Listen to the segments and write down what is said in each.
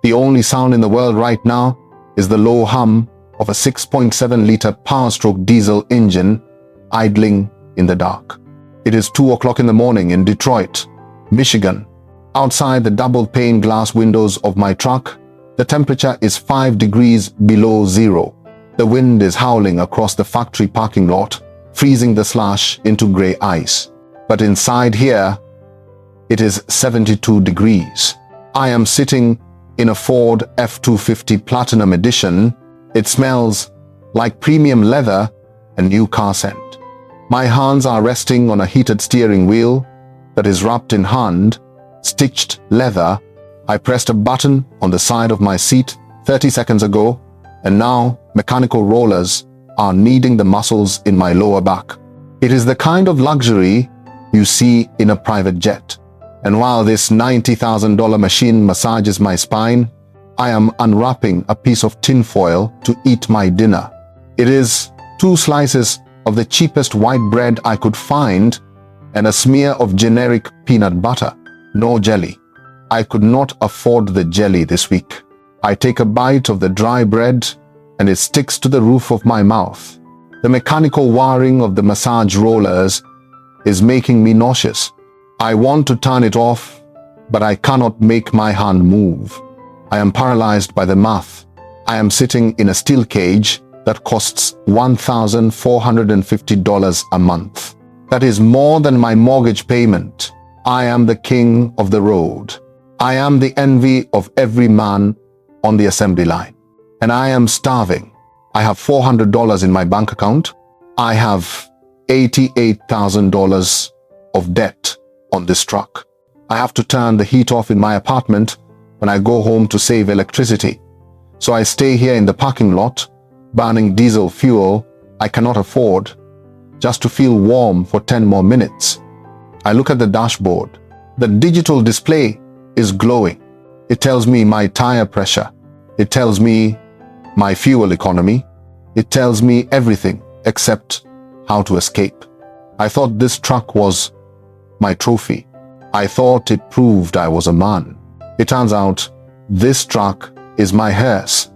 The only sound in the world right now is the low hum of a 6.7-liter power-stroke diesel engine idling in the dark. It is 2 o'clock in the morning in Detroit, Michigan. Outside the double-pane glass windows of my truck, the temperature is 5 degrees below zero. The wind is howling across the factory parking lot, freezing the slush into gray ice. But inside here, it is 72 degrees. I am sitting in a Ford F-250 Platinum Edition. It smells like premium leather and new car scent. My hands are resting on a heated steering wheel that is wrapped in hand-stitched leather. I pressed a button on the side of my seat 30 seconds ago, and now mechanical rollers are kneading the muscles in my lower back. It is the kind of luxury you see in a private jet. And while this $90,000 machine massages my spine, I am unwrapping a piece of tinfoil to eat my dinner. It is 2 slices of the cheapest white bread I could find and a smear of generic peanut butter. No jelly. I could not afford the jelly this week. I take a bite of the dry bread and it sticks to the roof of my mouth. The mechanical whirring of the massage rollers is making me nauseous. I want to turn it off, but I cannot make my hand move. I am paralyzed by the math. I am sitting in a steel cage that costs $1,450 a month. That is more than my mortgage payment. I am the king of the road. I am the envy of every man on the assembly line. And I am starving. I have $400 in my bank account. I have $88,000 of debt on this truck. I have to turn the heat off in my apartment when I go home to save electricity. So I stay here in the parking lot, burning diesel fuel I cannot afford, just to feel warm for 10 more minutes. I look at the dashboard. The digital display is glowing. It tells me my tire pressure. It tells me my fuel economy. It tells me everything except how to escape. I thought this truck was my trophy. I thought it proved I was a man. It turns out this truck is my hearse.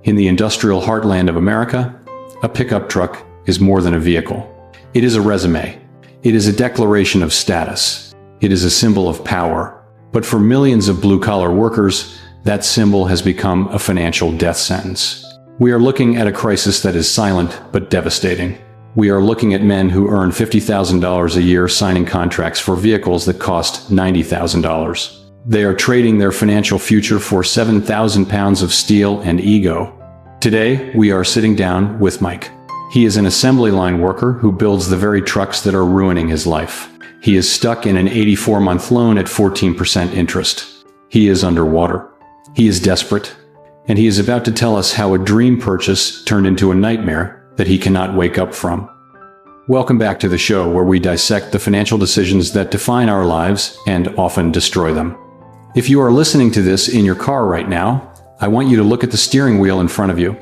In the industrial heartland of America, a pickup truck is more than a vehicle. It is a resume. It is a declaration of status. It is a symbol of power. But for millions of blue-collar workers, that symbol has become a financial death sentence. We are looking at a crisis that is silent but devastating. We are looking at men who earn $50,000 a year signing contracts for vehicles that cost $90,000. They are trading their financial future for 7,000 pounds of steel and ego. Today, we are sitting down with Mike. He is an assembly line worker who builds the very trucks that are ruining his life. He is stuck in an 84-month loan at 14% interest. He is underwater. He is desperate. And he is about to tell us how a dream purchase turned into a nightmare that he cannot wake up from. Welcome back to the show where we dissect the financial decisions that define our lives and often destroy them. If you are listening to this in your car right now, I want you to look at the steering wheel in front of you.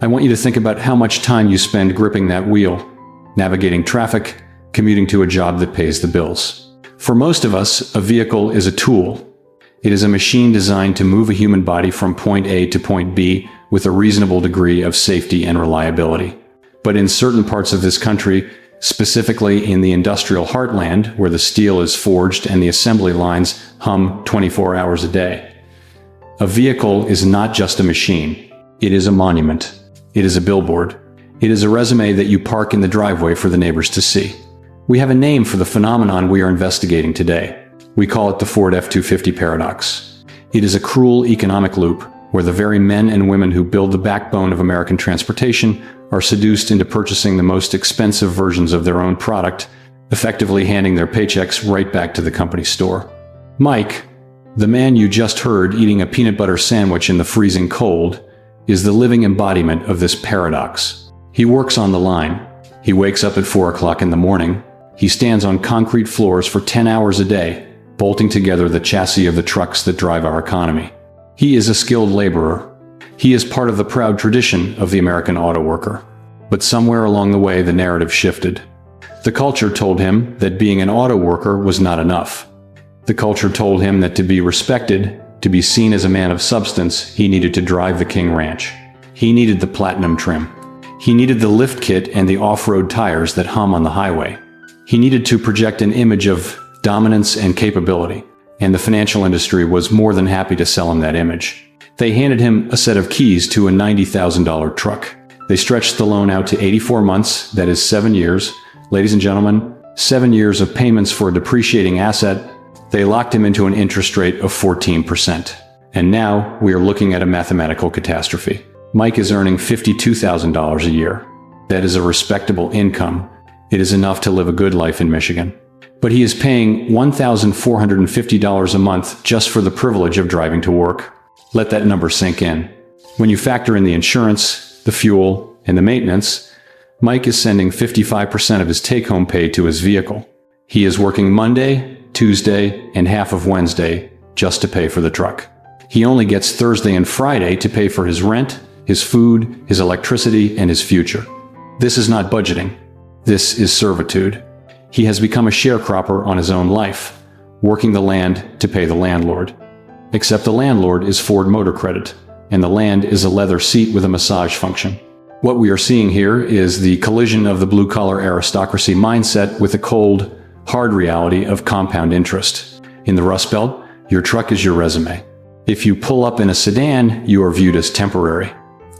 I want you to think about how much time you spend gripping that wheel, navigating traffic, commuting to a job that pays the bills. For most of us, a vehicle is a tool. It is a machine designed to move a human body from point A to point B with a reasonable degree of safety and reliability. But in certain parts of this country, specifically in the industrial heartland, where the steel is forged and the assembly lines hum 24 hours a day, a vehicle is not just a machine. It is a monument. It is a billboard. It is a resume that you park in the driveway for the neighbors to see. We have a name for the phenomenon we are investigating today. We call it the Ford F-250 paradox. It is a cruel economic loop where the very men and women who build the backbone of American transportation are seduced into purchasing the most expensive versions of their own product, effectively handing their paychecks right back to the company store. Mike, the man you just heard eating a peanut butter sandwich in the freezing cold, is the living embodiment of this paradox. He works on the line. He wakes up at 4 o'clock in the morning. He stands on concrete floors for 10 hours a day, bolting together the chassis of the trucks that drive our economy. He is a skilled laborer. He is part of the proud tradition of the American auto worker. But somewhere along the way, the narrative shifted. The culture told him that being an auto worker was not enough. The culture told him that to be respected, To be seen as a man of substance, he needed to drive the King Ranch. He needed the platinum trim. He needed the lift kit and the off-road tires that hum on the highway. He needed to project an image of dominance and capability, and the financial industry was more than happy to sell him that image. They handed him a set of keys to a $90,000 truck. They stretched the loan out to 84 months, that is 7 years. Ladies and gentlemen, 7 years of payments for a depreciating asset. They locked him into an interest rate of 14%. And now we are looking at a mathematical catastrophe. Mike is earning $52,000 a year. That is a respectable income. It is enough to live a good life in Michigan. But he is paying $1,450 a month just for the privilege of driving to work. Let that number sink in. When you factor in the insurance, the fuel, and the maintenance, Mike is sending 55% of his take-home pay to his vehicle. He is working Monday, Tuesday, and half of Wednesday just to pay for the truck. He only gets Thursday and Friday to pay for his rent, his food, his electricity, and his future. This is not budgeting. This is servitude. He has become a sharecropper on his own life, working the land to pay the landlord. Except the landlord is Ford Motor Credit, and the land is a leather seat with a massage function. What we are seeing here is the collision of the blue-collar aristocracy mindset with the cold, hard reality of compound interest. In the Rust Belt, your truck is your resume. If you pull up in a sedan, you are viewed as temporary.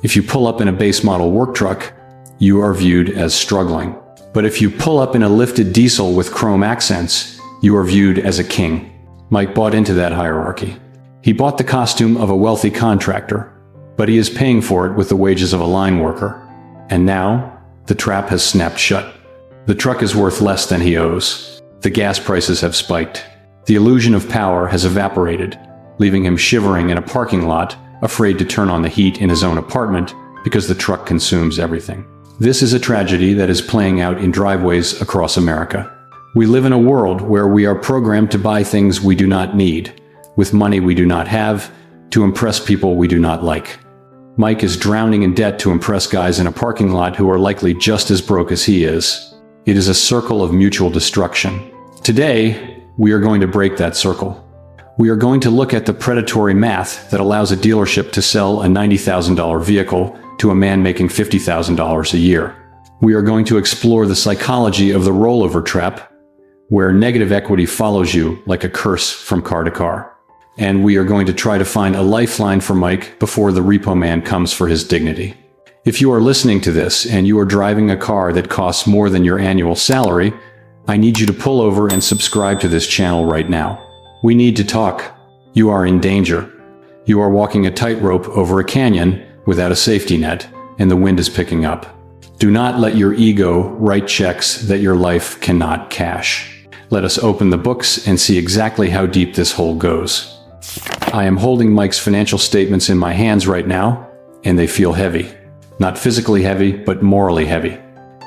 If you pull up in a base model work truck, you are viewed as struggling. But if you pull up in a lifted diesel with chrome accents, you are viewed as a king. Mike bought into that hierarchy. He bought the costume of a wealthy contractor, but he is paying for it with the wages of a line worker. And now, the trap has snapped shut. The truck is worth less than he owes. The gas prices have spiked. The illusion of power has evaporated, leaving him shivering in a parking lot, afraid to turn on the heat in his own apartment because the truck consumes everything. This is a tragedy that is playing out in driveways across America. We live in a world where we are programmed to buy things we do not need, with money we do not have, to impress people we do not like. Mike is drowning in debt to impress guys in a parking lot who are likely just as broke as he is. It is a circle of mutual destruction. Today, we are going to break that circle. We are going to look at the predatory math that allows a dealership to sell a $90,000 vehicle to a man making $50,000 a year. We are going to explore the psychology of the rollover trap, where negative equity follows you like a curse from car to car. And we are going to try to find a lifeline for Mike before the repo man comes for his dignity. If you are listening to this and you are driving a car that costs more than your annual salary, I need you to pull over and subscribe to this channel right now. We need to talk. You are in danger. You are walking a tightrope over a canyon without a safety net, and the wind is picking up. Do not let your ego write checks that your life cannot cash. Let us open the books and see exactly how deep this hole goes. I am holding Mike's financial statements in my hands right now, and they feel heavy. Not physically heavy, but morally heavy.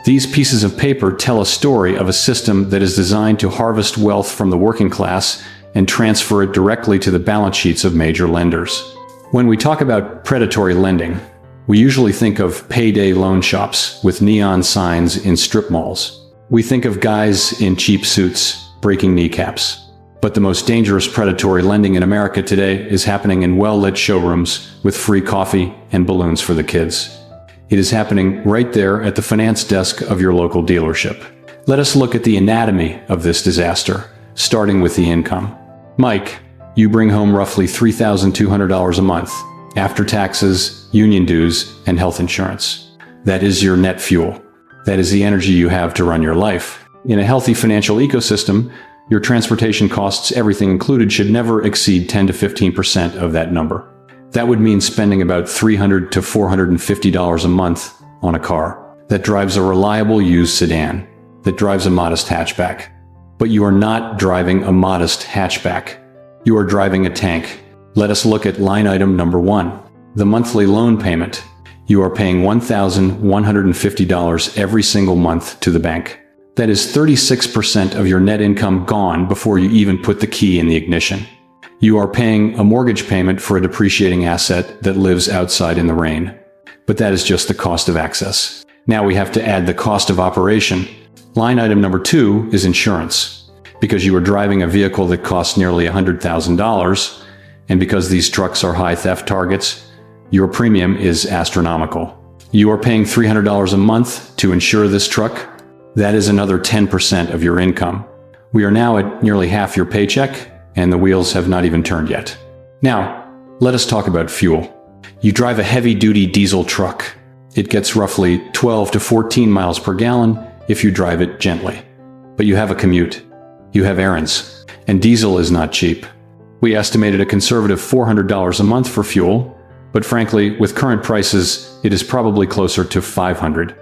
These pieces of paper tell a story of a system that is designed to harvest wealth from the working class and transfer it directly to the balance sheets of major lenders. When we talk about predatory lending, we usually think of payday loan shops with neon signs in strip malls. We think of guys in cheap suits breaking kneecaps. But the most dangerous predatory lending in America today is happening in well-lit showrooms with free coffee and balloons for the kids. It is happening right there at the finance desk of your local dealership. Let us look at the anatomy of this disaster, starting with the income. Mike, you bring home roughly $3,200 a month, after taxes, union dues, and health insurance. That is your net fuel. That is the energy you have to run your life. In a healthy financial ecosystem, your transportation costs, everything included, should never exceed 10 to 15% of that number. That would mean spending about $300 to $450 a month on a car that drives a reliable used sedan, that drives a modest hatchback. But you are not driving a modest hatchback. You are driving a tank. Let us look at line item number 1, the monthly loan payment. You are paying $1,150 every single month to the bank. That is 36% of your net income gone before you even put the key in the ignition. You are paying a mortgage payment for a depreciating asset that lives outside in the rain. But that is just the cost of access. Now we have to add the cost of operation. Line item number 2 is insurance. Because you are driving a vehicle that costs nearly $100,000, And because these trucks are high theft targets, your premium is astronomical. You are paying $300 a month to insure this truck. That is another 10% of your income. We are now at nearly half your paycheck, and the wheels have not even turned yet. Now, let us talk about fuel. You drive a heavy-duty diesel truck. It gets roughly 12 to 14 miles per gallon if you drive it gently. But you have a commute. You have errands. And diesel is not cheap. We estimated a conservative $400 a month for fuel, but frankly, with current prices, it is probably closer to $500.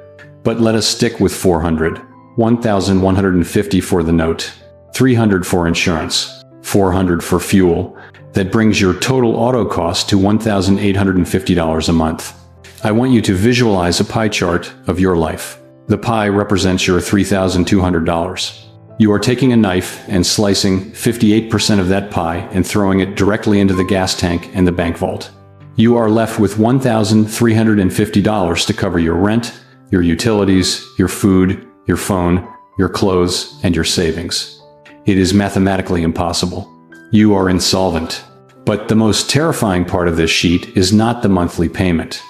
But let us stick with $400. $1,150 for the note, $300 for insurance, $400 for fuel. That brings your total auto cost to $1,850 a month. I want you to visualize a pie chart of your life. The pie represents your $3,200. You are taking a knife and slicing 58% of that pie and throwing it directly into the gas tank and the bank vault. You are left with $1,350 to cover your rent, your utilities, your food, your phone, your clothes, and your savings. It is mathematically impossible. You are insolvent. But the most terrifying part of this sheet is not the monthly payment.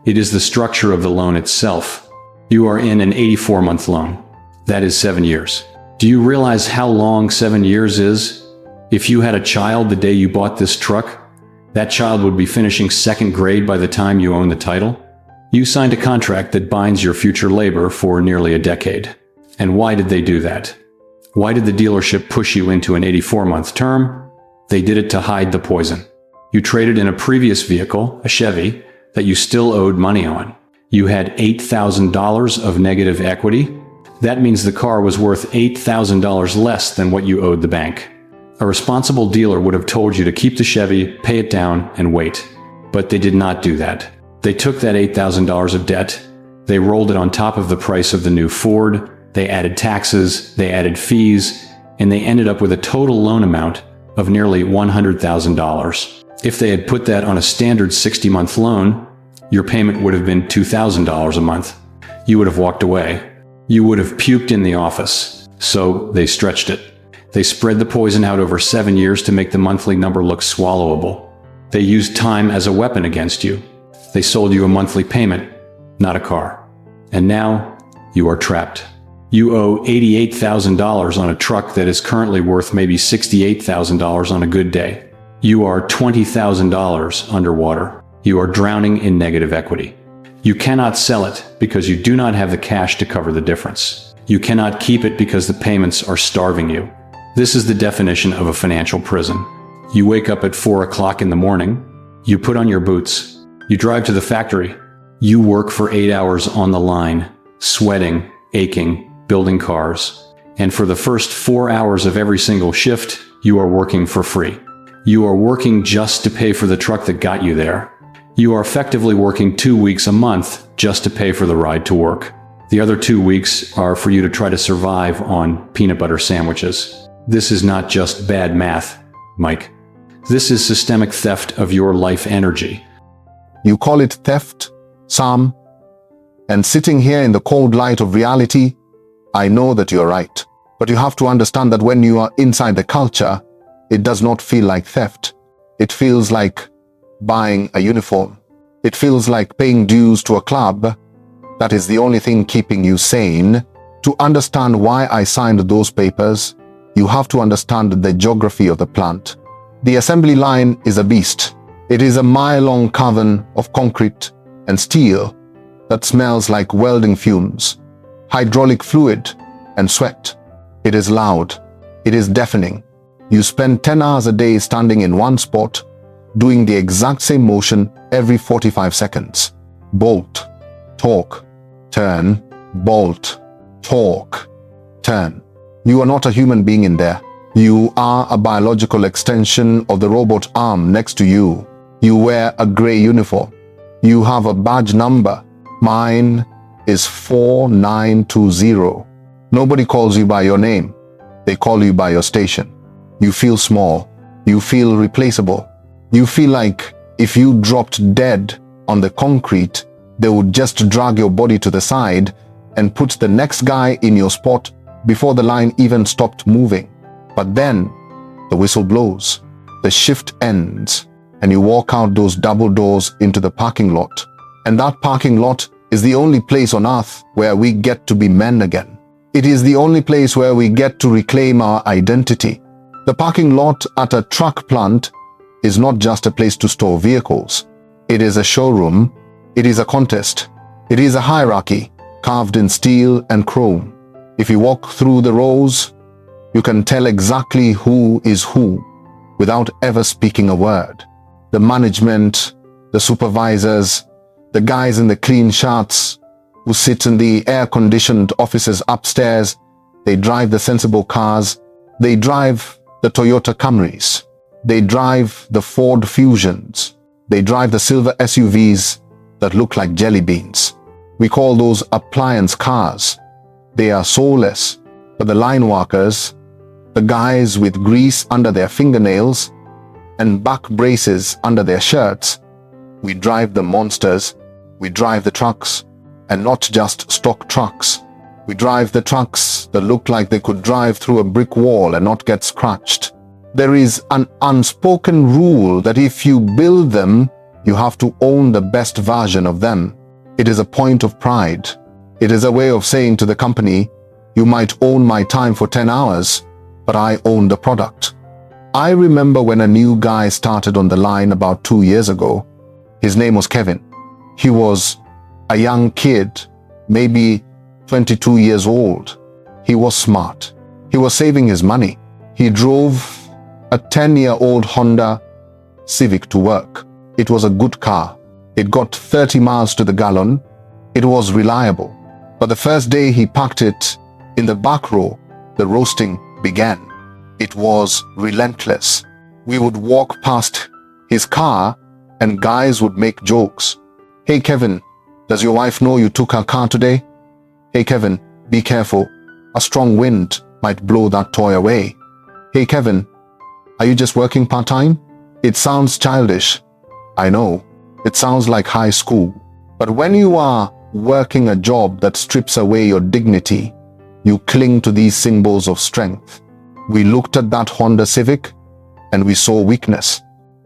It is the structure of the loan itself. You are in an 84-month loan. That is 7 years. Do you realize how long 7 years is? If you had a child the day you bought this truck, that child would be finishing second grade by the time you own the title. You signed a contract that binds your future labor for nearly a decade. And why did they do that? Why did the dealership push you into an 84-month term? They did it to hide the poison. You traded in a previous vehicle, a Chevy, that you still owed money on. You had $8,000 of negative equity. That means the car was worth $8,000 less than what you owed the bank. A responsible dealer would have told you to keep the Chevy, pay it down, and wait. But they did not do that. They took that $8,000 of debt, they rolled it on top of the price of the new Ford, they added taxes, they added fees, and they ended up with a total loan amount of nearly $100,000. If they had put that on a standard 60-month loan, your payment would have been $2,000 a month. You would have walked away. You would have puked in the office. So they stretched it. They spread the poison out over 7 years to make the monthly number look swallowable. They used time as a weapon against you. They sold you a monthly payment, not a car. And now, you are trapped. You owe $88,000 on a truck that is currently worth maybe $68,000 on a good day. You are $20,000 underwater. You are drowning in negative equity. You cannot sell it because you do not have the cash to cover the difference. You cannot keep it because the payments are starving you. This is the definition of a financial prison. You wake up at 4 o'clock in the morning. You put on your boots. You drive to the factory. You work for 8 hours on the line, sweating, aching, building cars. And for the first 4 hours of every single shift, you are working for free. You are working just to pay for the truck that got you there. You are effectively working 2 weeks a month just to pay for the ride to work. The other 2 weeks are for you to try to survive on peanut butter sandwiches. This is not just bad math, Mike. This is systemic theft of your life energy. You call it theft, Sam? And sitting here in the cold light of reality, I know that you're right. But you have to understand that when you are inside the culture, it does not feel like theft. It feels like buying a uniform. It feels like paying dues to a club. That is the only thing keeping you sane. To understand why I signed those papers, you have to understand the geography of the plant. The assembly line is a beast. It is a mile-long cavern of concrete and steel that smells like welding fumes, hydraulic fluid, and sweat. It is loud. It is deafening. You spend 10 hours a day standing in one spot, doing the exact same motion every 45 seconds. Bolt, torque, turn, bolt, torque, turn. You are not a human being in there. You are a biological extension of the robot arm next to you. You wear a gray uniform. You have a badge number. Mine is 4920. Nobody calls you by your name. They call you by your station. You feel small. You feel replaceable. You feel like if you dropped dead on the concrete, they would just drag your body to the side and put the next guy in your spot before the line even stopped moving. But then the whistle blows. the shift ends and you walk out those double doors into the parking lot. And that parking lot is the only place on earth where we get to be men again. It is the only place where we get to reclaim our identity. The parking lot at a truck plant is not just a place to store vehicles. It is a showroom. It is a contest. It is a hierarchy carved in steel and chrome. If you walk through the rows, you can tell exactly who is who without ever speaking a word. The management, the supervisors, the guys in the clean shirts who sit in the air-conditioned offices upstairs, they drive the sensible cars. They drive the Toyota Camrys. They drive the Ford Fusions. They drive the silver SUVs that look like jelly beans. We call those appliance cars. They are soulless, but the line workers, the guys with grease under their fingernails and back braces under their shirts, we drive the monsters. We drive the trucks, and not just stock trucks. We drive the trucks that look like they could drive through a brick wall and not get scratched. There is an unspoken rule that if you build them, you have to own the best version of them. It is a point of pride. It is a way of saying to the company, you might own my time for 10 hours, but I own the product. I remember when a new guy started on the line about 2 years ago. His name was Kevin. He was a young kid, maybe 22 years old. He was smart. He was saving his money. He drove a 10-year-old Honda Civic to work. It was a good car. It got 30 miles to the gallon. It was reliable. But the first day he parked it in the back row, the roasting began. It was relentless. We would walk past his car and guys would make jokes. Hey Kevin, does your wife know you took her car today? Hey Kevin, be careful. A strong wind might blow that toy away. Hey Kevin, are you just working part-time? It sounds childish. I know. It sounds like high school. But when you are working a job that strips away your dignity, you cling to these symbols of strength. We looked at that Honda Civic and we saw weakness.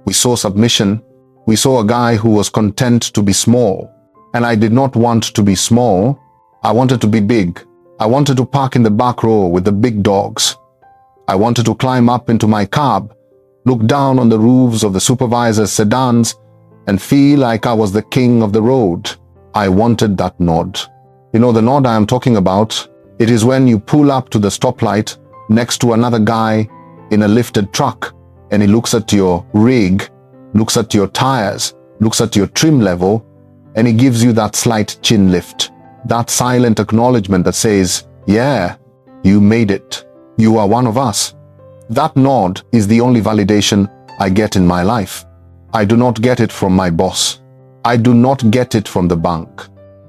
We saw submission. We saw a guy who was content to be small. And I did not want to be small. I wanted to be big. I wanted to park in the back row with the big dogs. I wanted to climb up into my cab, look down on the roofs of the supervisor's sedans, and feel like I was the king of the road. I wanted that nod. You know the nod I am talking about? It is when you pull up to the stoplight next to another guy in a lifted truck and he looks at your rig, looks at your tires, looks at your trim level, and he gives you that slight chin lift. That silent acknowledgement that says, yeah, you made it. You are one of us. That nod is the only validation I get in my life. I do not get it from my boss. I do not get it from the bank.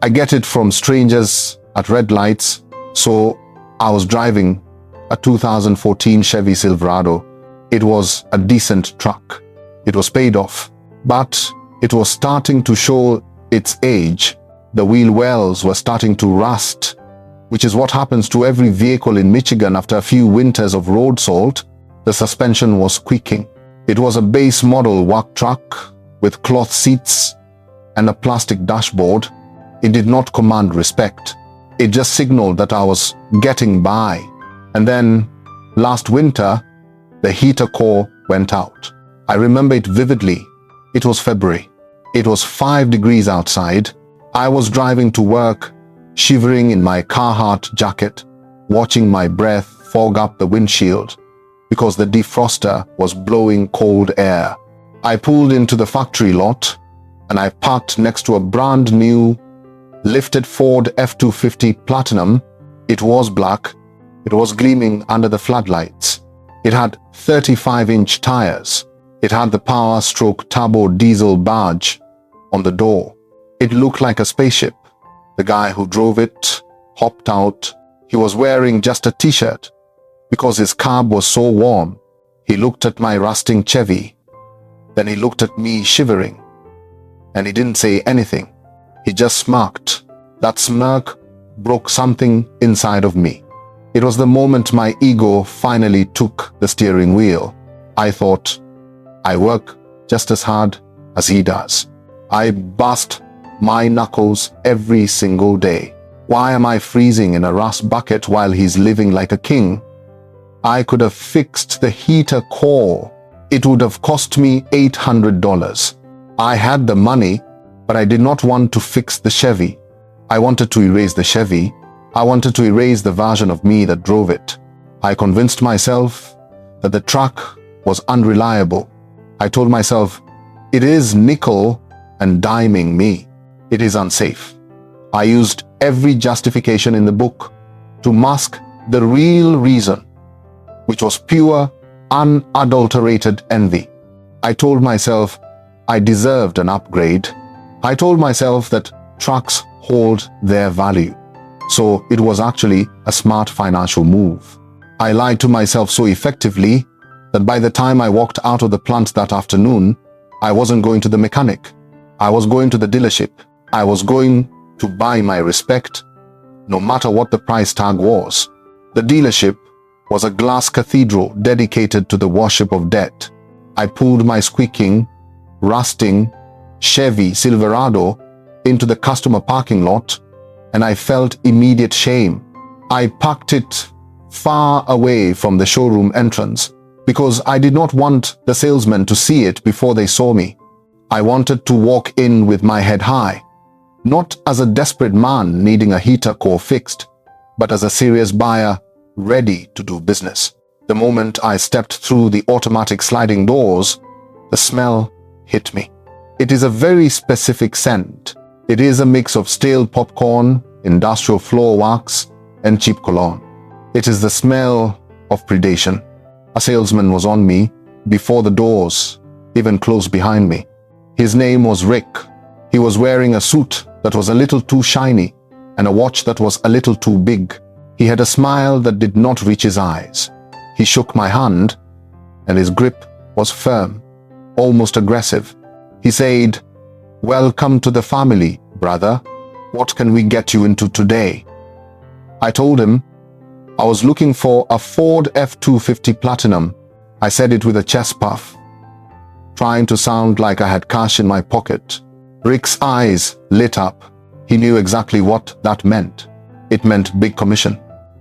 I get it from strangers at red lights. So I was driving a 2014 Chevy Silverado. It was a decent truck. It was paid off, but it was starting to show its age. The wheel wells were starting to rust, which is what happens to every vehicle in Michigan after a few winters of road salt. The suspension was squeaking. It was a base model work truck with cloth seats and a plastic dashboard. It did not command respect. It just signaled that I was getting by. And then, last winter, the heater core went out. I remember it vividly. It was February. It was 5 degrees outside. I was driving to work, shivering in my Carhartt jacket, watching my breath fog up the windshield because the defroster was blowing cold air. I pulled into the factory lot and I parked next to a brand new lifted Ford F-250 Platinum. It was black. It was gleaming under the floodlights. It had 35-inch tires. It had the power stroke turbo diesel badge on the door. It looked like a spaceship. The guy who drove it hopped out. He was wearing just a t-shirt because his cab was so warm. He looked at my rusting Chevy. Then he looked at me shivering. And he didn't say anything. He just smirked. That smirk broke something inside of me. It was the moment my ego finally took the steering wheel. I thought, I work just as hard as he does. I bust my knuckles every single day. Why am I freezing in a rust bucket while he's living like a king? I could have fixed the heater core. It would have cost me $800. I had the money, but I did not want to fix the Chevy. I wanted to erase the Chevy. I wanted to erase the version of me that drove it. I convinced myself that the truck was unreliable. I told myself, it is nickel and diming me. It is unsafe. I used every justification in the book to mask the real reason, which was pure, unadulterated envy. I told myself I deserved an upgrade. I told myself that trucks hold their value. So it was actually a smart financial move. I lied to myself so effectively that by the time I walked out of the plant that afternoon, I wasn't going to the mechanic. I was going to the dealership. I was going to buy my respect, no matter what the price tag was. The dealership was a glass cathedral dedicated to the worship of debt. I pulled my squeaking, rusting Chevy Silverado into the customer parking lot, and I felt immediate shame. I parked it far away from the showroom entrance because I did not want the salesmen to see it before they saw me. I wanted to walk in with my head high, not as a desperate man needing a heater core fixed, but as a serious buyer ready to do business. The moment I stepped through the automatic sliding doors, the smell hit me. It is a very specific scent. It is a mix of stale popcorn, industrial floor wax, and cheap cologne. It is the smell of predation. A salesman was on me before the doors even closed behind me. His name was Rick. He was wearing a suit that was a little too shiny and a watch that was a little too big. He had a smile that did not reach his eyes. He shook my hand, and his grip was firm, almost aggressive. He said, "Welcome to the family, brother. What can we get you into today?" I told him I was looking for a Ford F-250 Platinum. I said it with a chest puff, trying to sound like I had cash in my pocket. Rick's eyes lit up. He knew exactly what that meant. It meant big commission.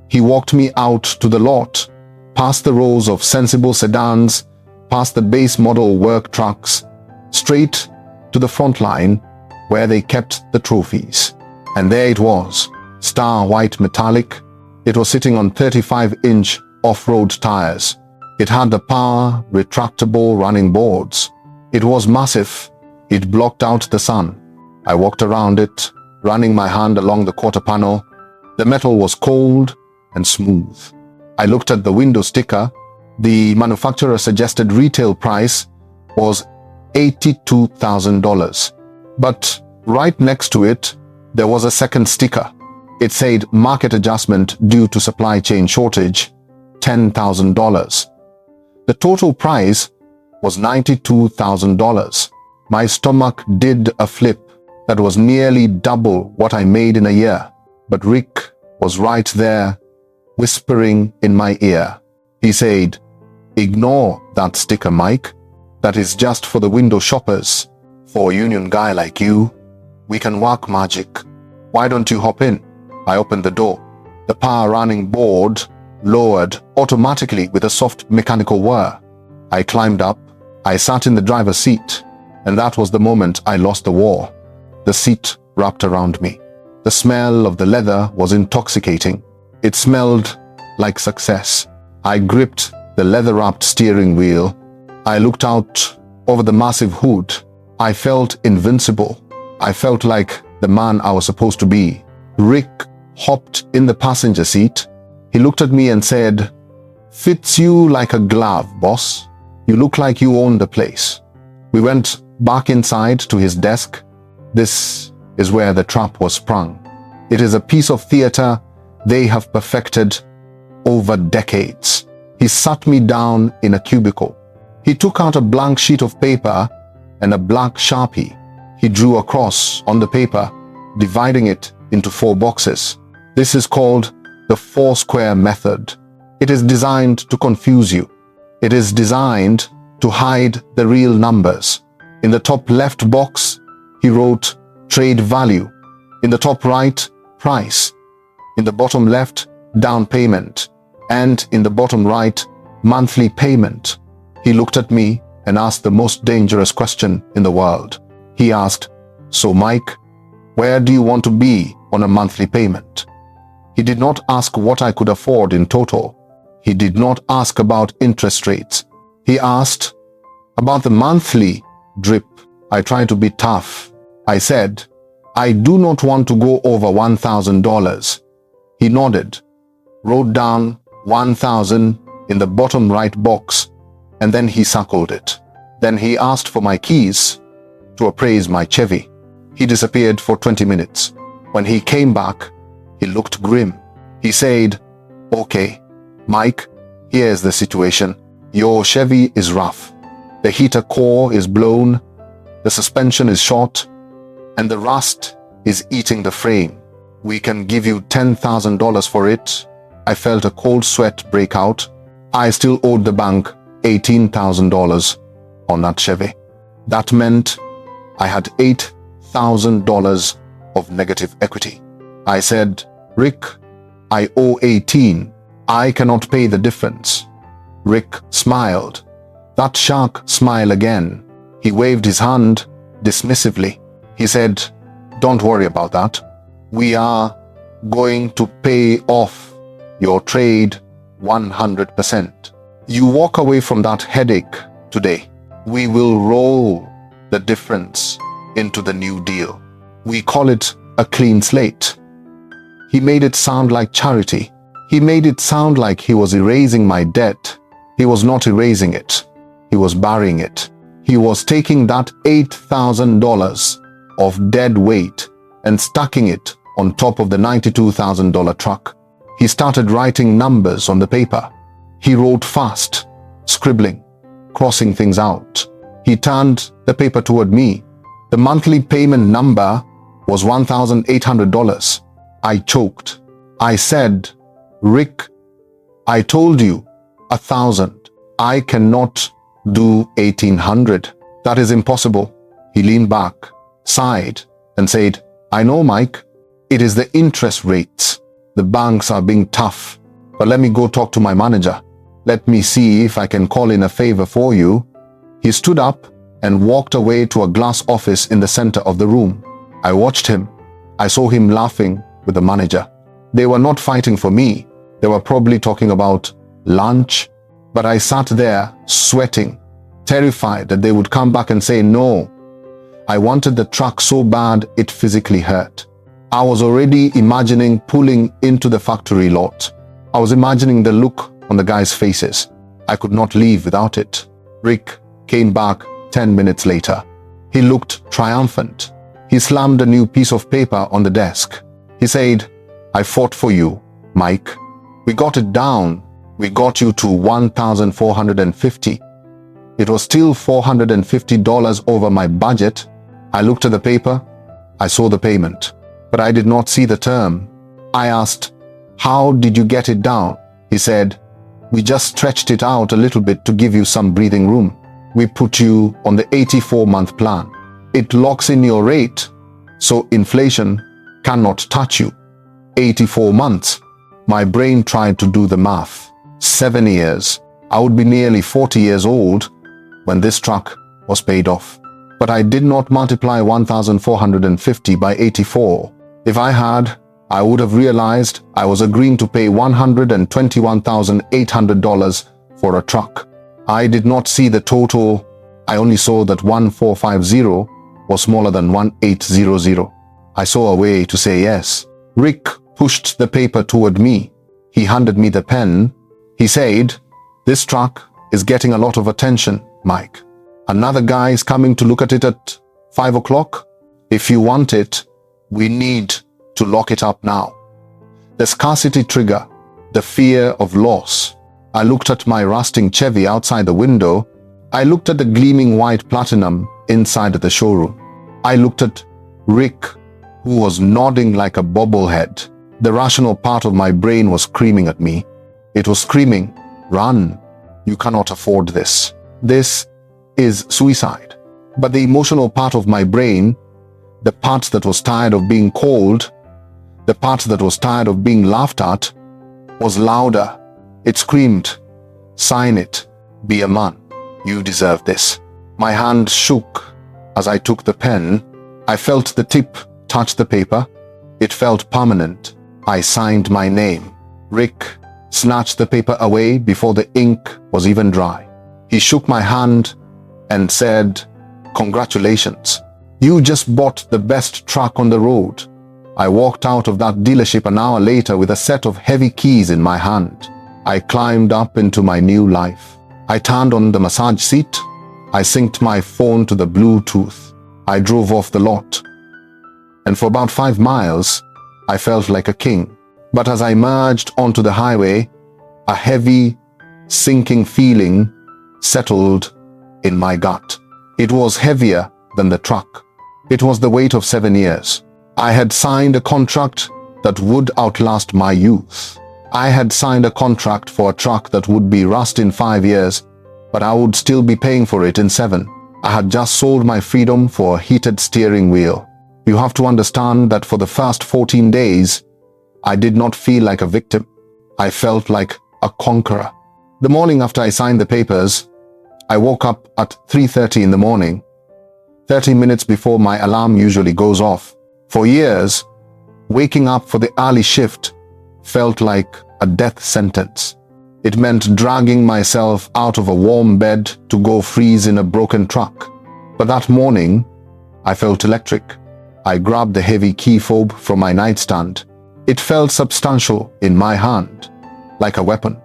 He walked me out to the lot, past the rows of sensible sedans, past the base model work trucks, straight to the front line where they kept the trophies. And there it was, star white metallic. It was sitting on 35-inch off-road tires. It had the power, retractable running boards. It was massive. It blocked out the sun. I walked around it, running my hand along the quarter panel. The metal was cold and smooth. I looked at the window sticker. The manufacturer suggested retail price was $82,000. But right next to it, there was a second sticker. It said market adjustment due to supply chain shortage, $10,000. The total price was $92,000. My stomach did a flip that was nearly double what I made in a year. But Rick was right there, whispering in my ear. He said, "Ignore that sticker, Mike. That is just for the window shoppers. For a union guy like you, we can work magic. Why don't you hop in?" I opened the door. The power running board lowered automatically with a soft mechanical whir. I climbed up. I sat in the driver's seat, and that was the moment I lost the war. The seat wrapped around me. The smell of the leather was intoxicating. It smelled like success. I gripped the leather-wrapped steering wheel. I looked out over the massive hood. I felt invincible. I felt like the man I was supposed to be. Rick hopped in the passenger seat. He looked at me and said, "Fits you like a glove, boss. You look like you own the place." We went back inside to his desk. This is where the trap was sprung. It is a piece of theater they have perfected over decades. He sat me down in a cubicle. He took out a blank sheet of paper and a black Sharpie. He drew a cross on the paper, dividing it into 4 boxes. This is called the 4-square method. It is designed to confuse you. It is designed to hide the real numbers. In the top left box, he wrote trade value. In the top right, price. In the bottom left, down payment. And in the bottom right, monthly payment. He looked at me and asked the most dangerous question in the world. He asked, "So Mike, where do you want to be on a monthly payment?" He did not ask what I could afford in total. He did not ask about interest rates. He asked about the monthly drip. I tried to be tough. I said, "I do not want to go over $1,000. He nodded, wrote down 1,000 in the bottom right box, and then he circled it. Then he asked for my keys to appraise my Chevy. He disappeared for 20 minutes. When he came back, he looked grim. He said, "Okay, Mike, here's the situation. Your Chevy is rough. The heater core is blown, the suspension is short, and the rust is eating the frame. We can give you $10,000 for it." I felt a cold sweat break out. I still owed the bank $18,000 on that Chevy. That meant I had $8,000 of negative equity. I said, "Rick, I owe 18. I cannot pay the difference." Rick smiled. That shark smile again. He waved his hand dismissively. He said, "Don't worry about that. We are going to pay off your trade 100%. You walk away from that headache today. We will roll the difference into the new deal. We call it a clean slate." He made it sound like charity. He made it sound like he was erasing my debt. He was not erasing it. He was burying it. He was taking that $8,000 of dead weight and stacking it on top of the $92,000 truck. He started writing numbers on the paper. He wrote fast, scribbling, crossing things out. He turned the paper toward me. The monthly payment number was $1,800. I choked. I said, "Rick, I told you 1,000. I cannot do 1,800. That is impossible." He leaned back, sighed, and said, "I know, Mike. It is the interest rates. The banks are being tough. But let me go talk to my manager. Let me see if I can call in a favor for you." He stood up and walked away to a glass office in the center of the room. I watched him. I saw him laughing with the manager. They were not fighting for me. They were probably talking about lunch. But I sat there sweating, terrified that they would come back and say no. I wanted the truck so bad it physically hurt. I was already imagining pulling into the factory lot. I was imagining the look on the guys' faces. I could not leave without it. Rick came back 10 minutes later. He looked triumphant. He slammed a new piece of paper on the desk. He said, "I fought for you, Mike. We got it down. We got you to $1,450. It was still $450 over my budget." I looked at the paper. I saw the payment, but I did not see the term. I asked, "How did you get it down?" He said, "We just stretched it out a little bit to give you some breathing room. We put you on the 84-month plan. It locks in your rate, so inflation cannot touch you. 84 months. My brain tried to do the math. 7 years. I would be nearly 40 years old when this truck was paid off. But I did not multiply 1,450 by 84. If I had, I would have realized I was agreeing to pay $121,800 for a truck. I did not see the total. I only saw that 1,450 was smaller than 1,800. I saw a way to say yes. Rick pushed the paper toward me. He handed me the pen. He said, "This truck is getting a lot of attention, Mike. Another guy is coming to look at it at 5 o'clock. If you want it, we need to lock it up now." The scarcity trigger, the fear of loss. I looked at my rusting Chevy outside the window. I looked at the gleaming white platinum inside the showroom. I looked at Rick, who was nodding like a bobblehead. The rational part of my brain was screaming at me. It was screaming, "Run! You cannot afford this. This is suicide. But the emotional part of my brain, the part that was tired of being called, the part that was tired of being laughed at, was louder. It screamed, "Sign it. Be a man. You deserve this." My hand shook as I took the pen. I felt the tip touch the paper. It felt permanent. I signed my name. Rick snatched the paper away before the ink was even dry. He shook my hand and said, "Congratulations. You just bought the best truck on the road." I walked out of that dealership an hour later with a set of heavy keys in my hand. I climbed up into my new life. I turned on the massage seat. I synced my phone to the Bluetooth. I drove off the lot. And for about 5 miles, I felt like a king. But as I merged onto the highway, a heavy, sinking feeling settled in my gut. It was heavier than the truck. It was the weight of 7 years. I had signed a contract that would outlast my youth. I had signed a contract for a truck that would be rust in 5 years, but I would still be paying for it in 7. I had just sold my freedom for a heated steering wheel. You have to understand that for the first 14 days, I did not feel like a victim. I felt like a conqueror. The morning after I signed the papers, I woke up at 3:30 in the morning, 30 minutes before my alarm usually goes off. For years, waking up for the early shift felt like a death sentence. It meant dragging myself out of a warm bed to go freeze in a broken truck. But that morning, I felt electric. I grabbed the heavy key fob from my nightstand. It felt substantial in my hand, like a weapon.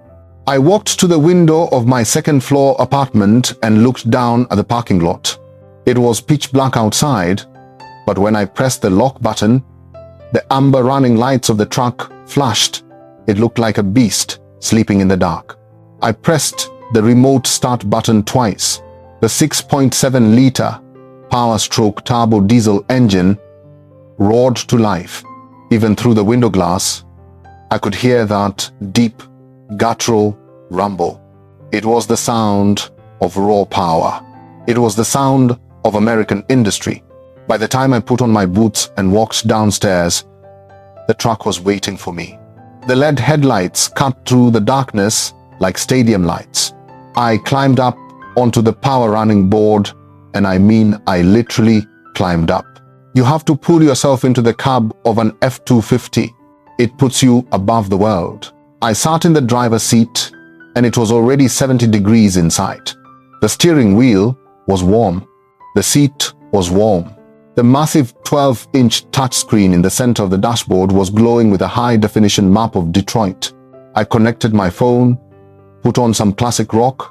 I walked to the window of my second-floor apartment and looked down at the parking lot. It was pitch black outside, but when I pressed the lock button, the amber running lights of the truck flashed. It looked like a beast sleeping in the dark. I pressed the remote start button twice. The 6.7-liter power-stroke turbo diesel engine roared to life. Even through the window glass, I could hear that deep, guttural rumble. It was the sound of raw power. It was the sound of American industry. By the time I put on my boots and walked downstairs, the truck was waiting for me. The LED headlights cut through the darkness like stadium lights. I climbed up onto the power running board, and I mean I literally climbed up. You have to pull yourself into the cab of an F-250. It puts you above the world. I sat in the driver's seat, and it was already 70 degrees inside. The steering wheel was warm. The seat was warm. The massive 12-inch touchscreen in the center of the dashboard was glowing with a high-definition map of Detroit. I connected my phone, put on some classic rock,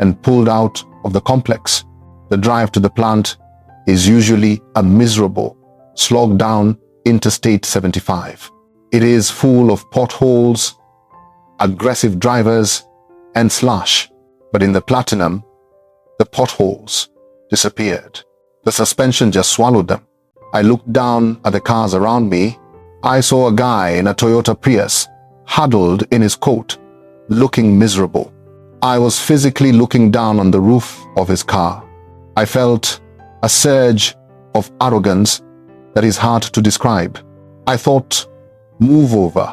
and pulled out of the complex. The drive to the plant is usually a miserable, slog-down Interstate 75. It is full of potholes, aggressive drivers, and slush. But in the Platinum, the potholes disappeared. The suspension just swallowed them. I looked down at the cars around me. I saw a guy in a Toyota Prius, huddled in his coat, looking miserable. I was physically looking down on the roof of his car. I felt a surge of arrogance that is hard to describe. I thought, "Move over,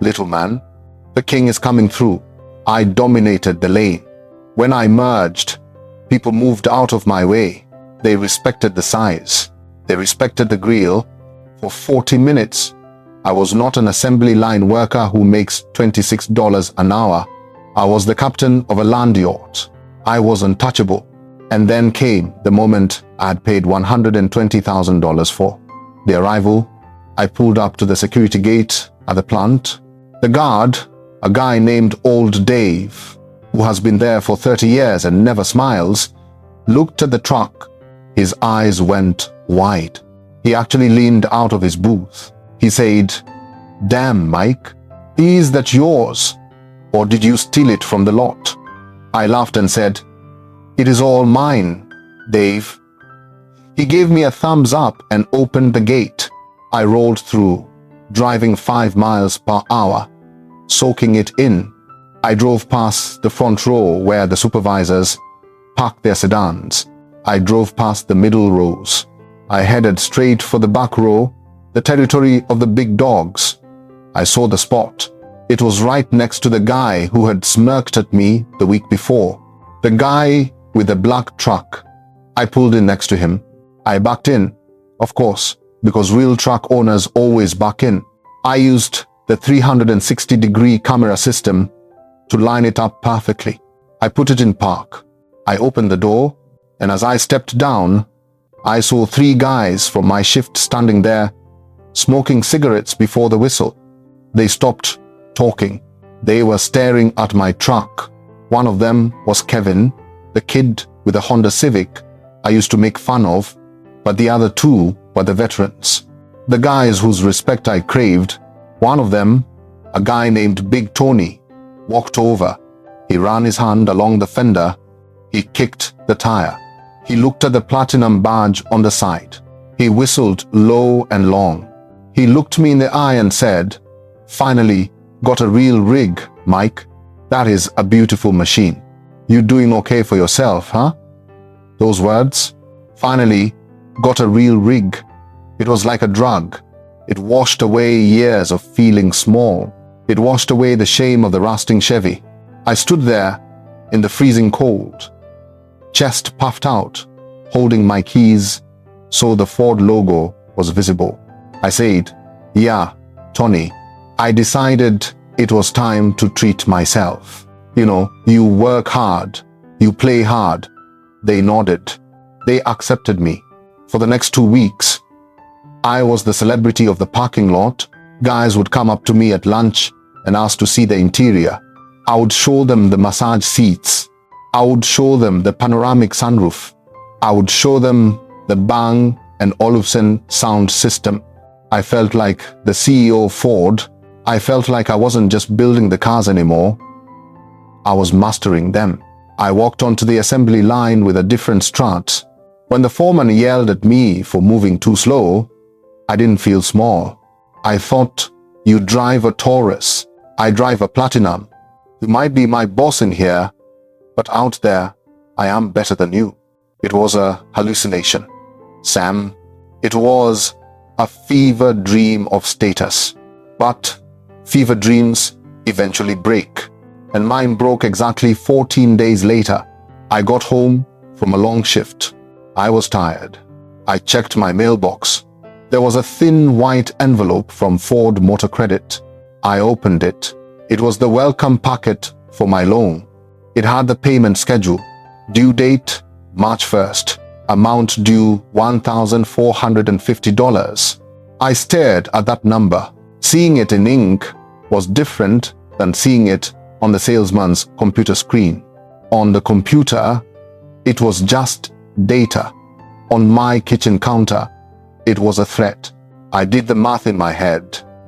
little man. The king is coming through." I dominated the lane. When I merged, people moved out of my way. They respected the size. They respected the grill. For 40 minutes, I was not an assembly line worker who makes $26 an hour. I was the captain of a land yacht. I was untouchable. And then came the moment I had paid $120,000 for. The arrival, I pulled up to the security gate at the plant. The guard, a guy named Old Dave, who has been there for 30 years and never smiles, looked at the truck. His eyes went wide. He actually leaned out of his booth. He said, "Damn, Mike, is that yours? Or did you steal it from the lot?" I laughed and said, "It is all mine, Dave." He gave me a thumbs up and opened the gate. I rolled through, driving 5 miles per hour, soaking it in. I drove past the front row where the supervisors, parked their sedans. I drove past the middle rows. I headed straight for the back row, the territory of the big dogs. I saw the spot. It was right next to the guy who had smirked at me the week before. The guy with the black truck. I pulled in next to him. I backed in, of course, because real truck owners always back in. I used the 360-degree camera system to line it up perfectly. I put it in park. I opened the door, and as I stepped down, I saw 3 guys from my shift standing there, smoking cigarettes before the whistle. They stopped talking. They were staring at my truck. One of them was Kevin, the kid with a Honda Civic I used to make fun of, but the other 2 were the veterans. The guys whose respect I craved. One of them, a guy named Big Tony, walked over. He ran his hand along the fender. He kicked the tire. He looked at the platinum badge on the side. He whistled low and long. He looked me in the eye and said, "Finally, got a real rig, Mike. That is a beautiful machine. You doing okay for yourself, huh?" Those words, "Finally, got a real rig." It was like a drug. It washed away years of feeling small. It washed away the shame of the rusting Chevy. I stood there in the freezing cold, chest puffed out, holding my keys so the Ford logo was visible. I said, "Yeah, Tony, I decided it was time to treat myself. You know, you work hard, you play hard." They nodded. They accepted me. For the next 2 weeks, I was the celebrity of the parking lot. Guys would come up to me at lunch and ask to see the interior. I would show them the massage seats. I would show them the panoramic sunroof. I would show them the Bang & Olufsen sound system. I felt like the CEO of Ford. I felt like I wasn't just building the cars anymore. I was mastering them. I walked onto the assembly line with a different strut. When the foreman yelled at me for moving too slow, I didn't feel small. I thought, "You drive a Taurus. I drive a Platinum. You might be my boss in here, but out there, I am better than you." It was a hallucination, Sam. It was a fever dream of status. But fever dreams eventually break, and mine broke exactly 14 days later. I got home from a long shift. I was tired. I checked my mailbox. There was a thin white envelope from Ford Motor Credit. I opened it. It was the welcome packet for my loan. It had the payment schedule. Due date, March 1st. Amount due $1,450. I stared at that number. Seeing it in ink was different than seeing it on the salesman's computer screen. On the computer, it was just data. On my kitchen counter, it was a threat. I did the math in my head.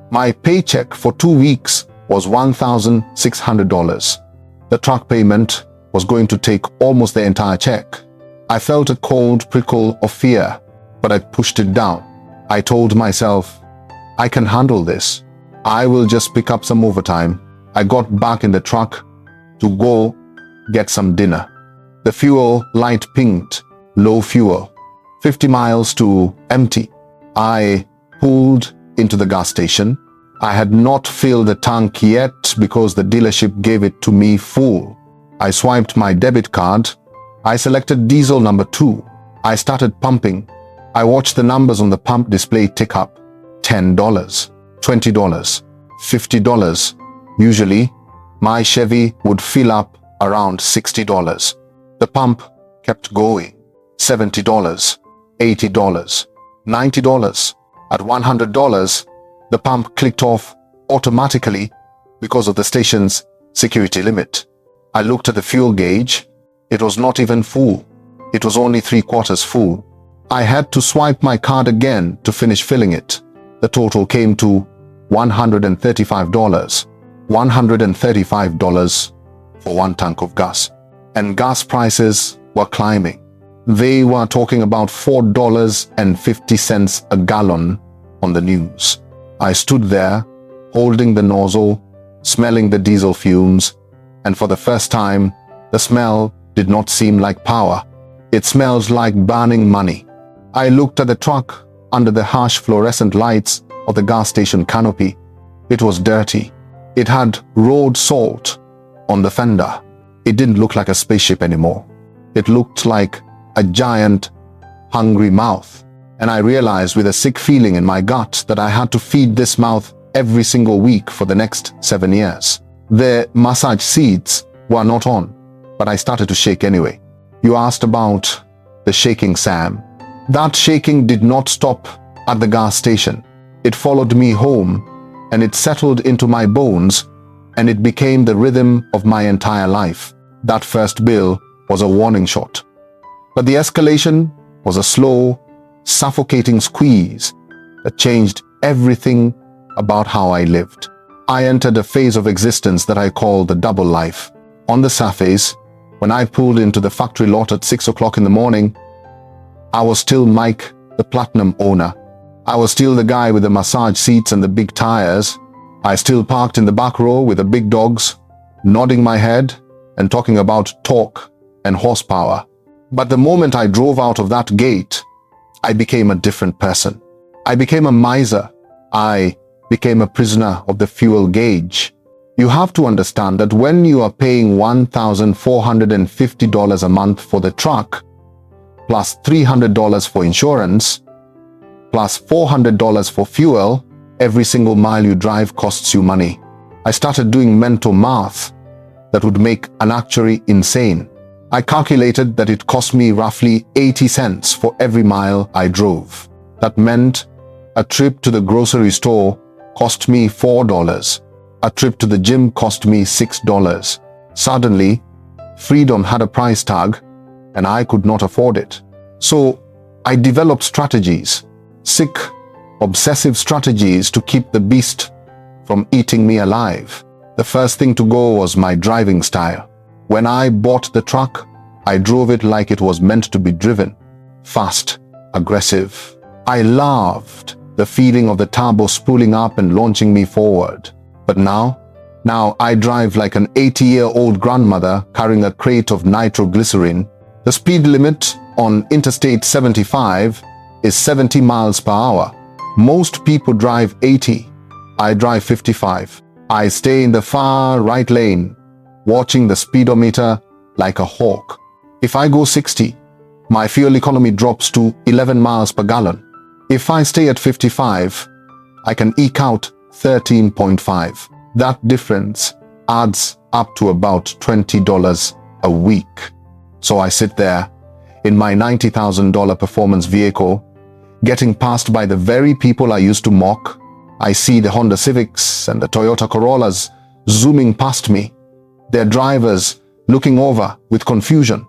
My paycheck for 2 weeks was $1,600. The truck payment was going to take almost the entire check. I felt a cold prickle of fear, but I pushed it down. I told myself, "I can handle this. I will just pick up some overtime." I got back in the truck to go get some dinner. The fuel light pinged, low fuel. 50 miles to empty. I pulled into the gas station. I had not filled the tank yet because the dealership gave it to me full. I swiped my debit card. I selected diesel number 2. I started pumping. I watched the numbers on the pump display tick up. $10, $20, $50. Usually, my Chevy would fill up around $60. The pump kept going. $70, $80, $90. At $100, the pump clicked off automatically because of the station's security limit. I looked at the fuel gauge. It was not even full. It was only 3/4 full. I had to swipe my card again to finish filling it. The total came to $135. $135 for 1 tank of gas. And gas prices were climbing. They were talking about $4.50 a gallon on the news. I stood there, holding the nozzle, smelling the diesel fumes, and for the first time, the smell did not seem like power. It smelled like burning money. I looked at the truck under the harsh fluorescent lights of the gas station canopy. It was dirty. It had road salt on the fender. It didn't look like a spaceship anymore. It looked like a giant, hungry mouth. And I realized with a sick feeling in my gut that I had to feed this mouth every single week for the next 7 years. The massage seats were not on, but I started to shake anyway. You asked about the shaking, Sam. That shaking did not stop at the gas station. It followed me home, and it settled into my bones, and it became the rhythm of my entire life. That first bill was a warning shot. But the escalation was a slow, suffocating squeeze that changed everything about how I lived. I entered a phase of existence that I call the double life. On the surface, when I pulled into the factory lot at 6 o'clock in the morning, I was still Mike, the platinum owner. I was still the guy with the massage seats and the big tires. I still parked in the back row with the big dogs, nodding my head and talking about torque and horsepower. But the moment I drove out of that gate, I became a different person. I became a miser. I became a prisoner of the fuel gauge. You have to understand that when you are paying $1,450 a month for the truck, plus $300 for insurance, plus $400 for fuel, every single mile you drive costs you money. I started doing mental math that would make an actuary insane. I calculated that it cost me roughly 80 cents for every mile I drove. That meant a trip to the grocery store cost me $4. A trip to the gym cost me $6. Suddenly, freedom had a price tag, and I could not afford it. So I developed strategies, sick, obsessive strategies to keep the beast from eating me alive. The first thing to go was my driving style. When I bought the truck, I drove it like it was meant to be driven. Fast, aggressive. I loved the feeling of the turbo spooling up and launching me forward. But now I drive like an 80-year-old grandmother carrying a crate of nitroglycerin. The speed limit on Interstate 75 is 70 miles per hour. Most people drive 80. I drive 55. I stay in the far right lane, watching the speedometer like a hawk. If I go 60, my fuel economy drops to 11 miles per gallon. If I stay at 55, I can eke out 13.5. That difference adds up to about $20 a week. So I sit there in my $90,000 performance vehicle, getting passed by the very people I used to mock. I see the Honda Civics and the Toyota Corollas zooming past me, their drivers looking over with confusion,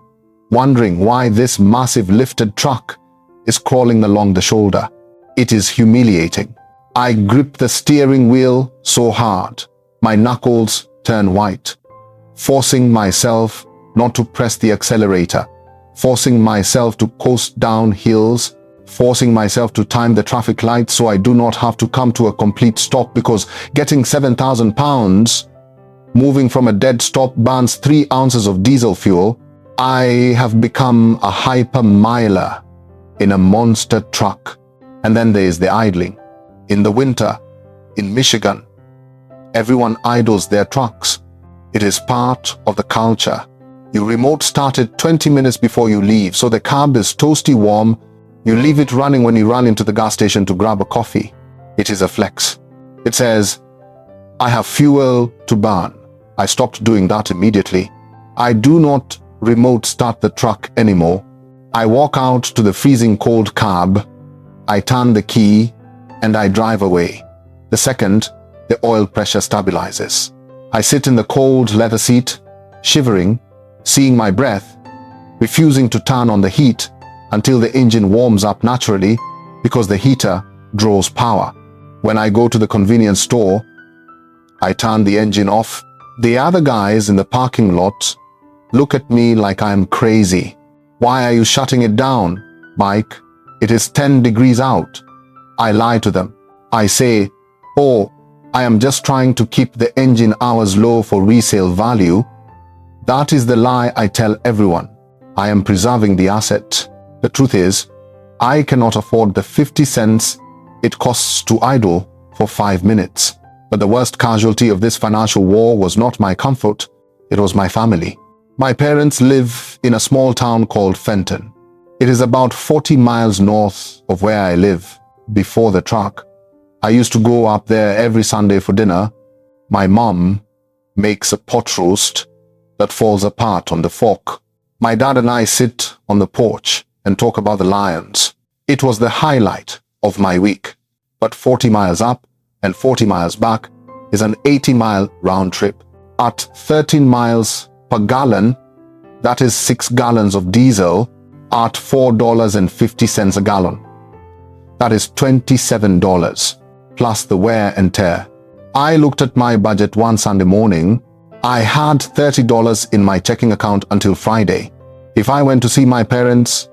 wondering why this massive lifted truck is crawling along the shoulder. It is humiliating. I grip the steering wheel so hard, my knuckles turn white, forcing myself not to press the accelerator, forcing myself to coast down hills, forcing myself to time the traffic lights so I do not have to come to a complete stop, because getting 7,000 pounds, moving from a dead stop, burns 3 ounces of diesel fuel. I have become a hyper miler in a monster truck. And then there is the idling. In the winter, in Michigan, everyone idles their trucks. It is part of the culture. You remote start it 20 minutes before you leave, so the cab is toasty warm. You leave it running when you run into the gas station to grab a coffee. It is a flex. It says, I have fuel to burn. I stopped doing that immediately. I do not remote start the truck anymore. I walk out to the freezing cold cab. I turn the key and I drive away. The second, the oil pressure stabilizes. I sit in the cold leather seat, shivering, seeing my breath, refusing to turn on the heat until the engine warms up naturally, because the heater draws power. When I go to the convenience store, I turn the engine off. The other guys in the parking lot look at me like I am crazy. Why are you shutting it down, Mike? It is 10 degrees out. I lie to them. I say, oh, I am just trying to keep the engine hours low for resale value. That is the lie I tell everyone. I am preserving the asset. The truth is, I cannot afford the 50 cents it costs to idle for 5 minutes. But the worst casualty of this financial war was not my comfort, it was my family. My parents live in a small town called Fenton. It is about 40 miles north of where I live. Before the truck, I used to go up there every Sunday for dinner. My mom makes a pot roast that falls apart on the fork. My dad and I sit on the porch and talk about the Lions. It was the highlight of my week. But 40 miles up and 40 miles back is an 80-mile round trip. At 13 miles per gallon, that is 6 gallons of diesel at $4.50 a gallon. That is $27 plus the wear and tear. I looked at my budget one Sunday morning. I had $30 in my checking account until Friday. If I went to see my parents,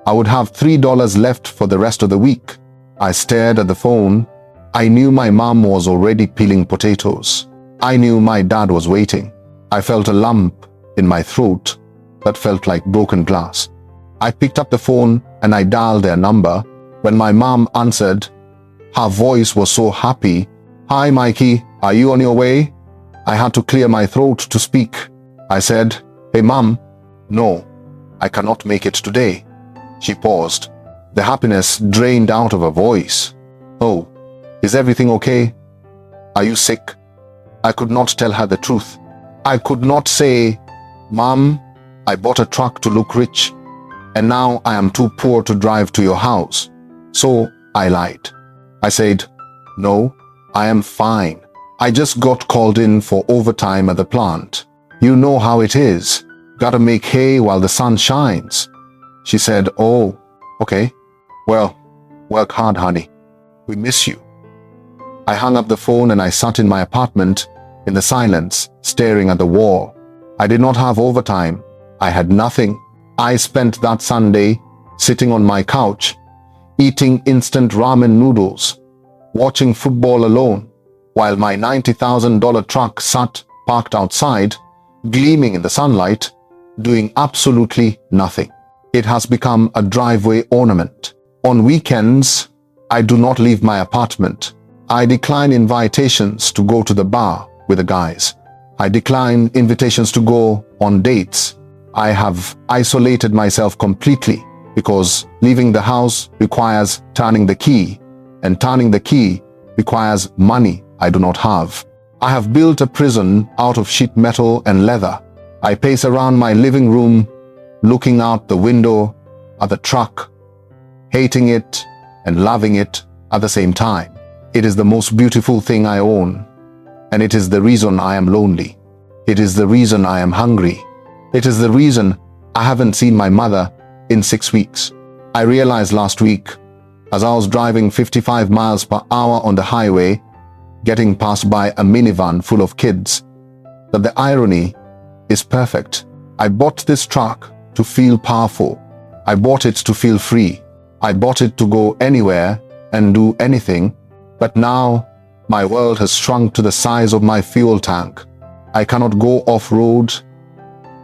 I would have $3 left for the rest of the week. I stared at the phone. I knew my mom was already peeling potatoes. I knew my dad was waiting. I felt a lump in my throat that felt like broken glass. I picked up the phone and I dialed their number. When my mom answered, her voice was so happy. "Hi, Mikey, are you on your way?" I had to clear my throat to speak. I said, "Hey, Mom, no, I cannot make it today." She paused. The happiness drained out of her voice. "Oh, is everything okay? Are you sick?" I could not tell her the truth. I could not say, "Mom, I bought a truck to look rich, and now I am too poor to drive to your house." So I lied. I said, "No, I am fine. I just got called in for overtime at the plant. You know how it is. Gotta make hay while the sun shines." She said, "Oh, okay. Well, work hard, honey. We miss you." I hung up the phone and I sat in my apartment in the silence, staring at the wall. I did not have overtime. I had nothing. I spent that Sunday sitting on my couch, eating instant ramen noodles, watching football alone, while my $90,000 truck sat parked outside, gleaming in the sunlight, doing absolutely nothing. It has become a driveway ornament. On weekends, I do not leave my apartment. I decline invitations to go to the bar with the guys. I decline invitations to go on dates. I have isolated myself completely because leaving the house requires turning the key, and turning the key requires money I do not have. I have built a prison out of sheet metal and leather. I pace around my living room, looking out the window at the truck, hating it and loving it at the same time. It is the most beautiful thing I own, and it is the reason I am lonely. It is the reason I am hungry. It is the reason I haven't seen my mother in 6 weeks. I realized last week, as I was driving 55 miles per hour on the highway, getting passed by a minivan full of kids, that the irony is perfect. I bought this truck to feel powerful. I bought it to feel free. I bought it to go anywhere and do anything, but now my world has shrunk to the size of my fuel tank. I cannot go off-road.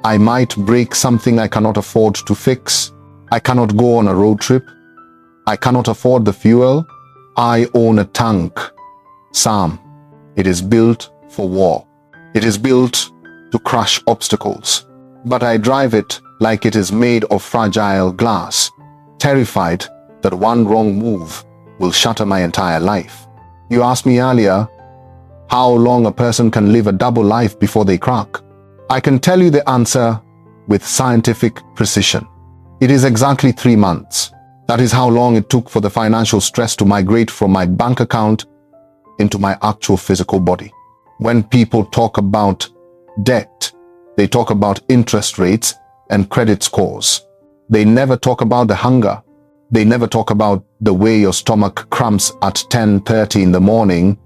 I might break something I cannot afford to fix. I cannot go on a road trip. I cannot afford the fuel. I own a tank. Sam, it is built for war. It is built to crush obstacles. But I drive it like it is made of fragile glass, terrified that one wrong move will shatter my entire life. You asked me earlier how long a person can live a double life before they crack. I can tell you the answer with scientific precision. It is exactly 3 months. That is how long it took for the financial stress to migrate from my bank account into my actual physical body. When people talk about debt, they talk about interest rates and credit scores. They never talk about the hunger. They never talk about the way your stomach cramps at 10:30 in the morning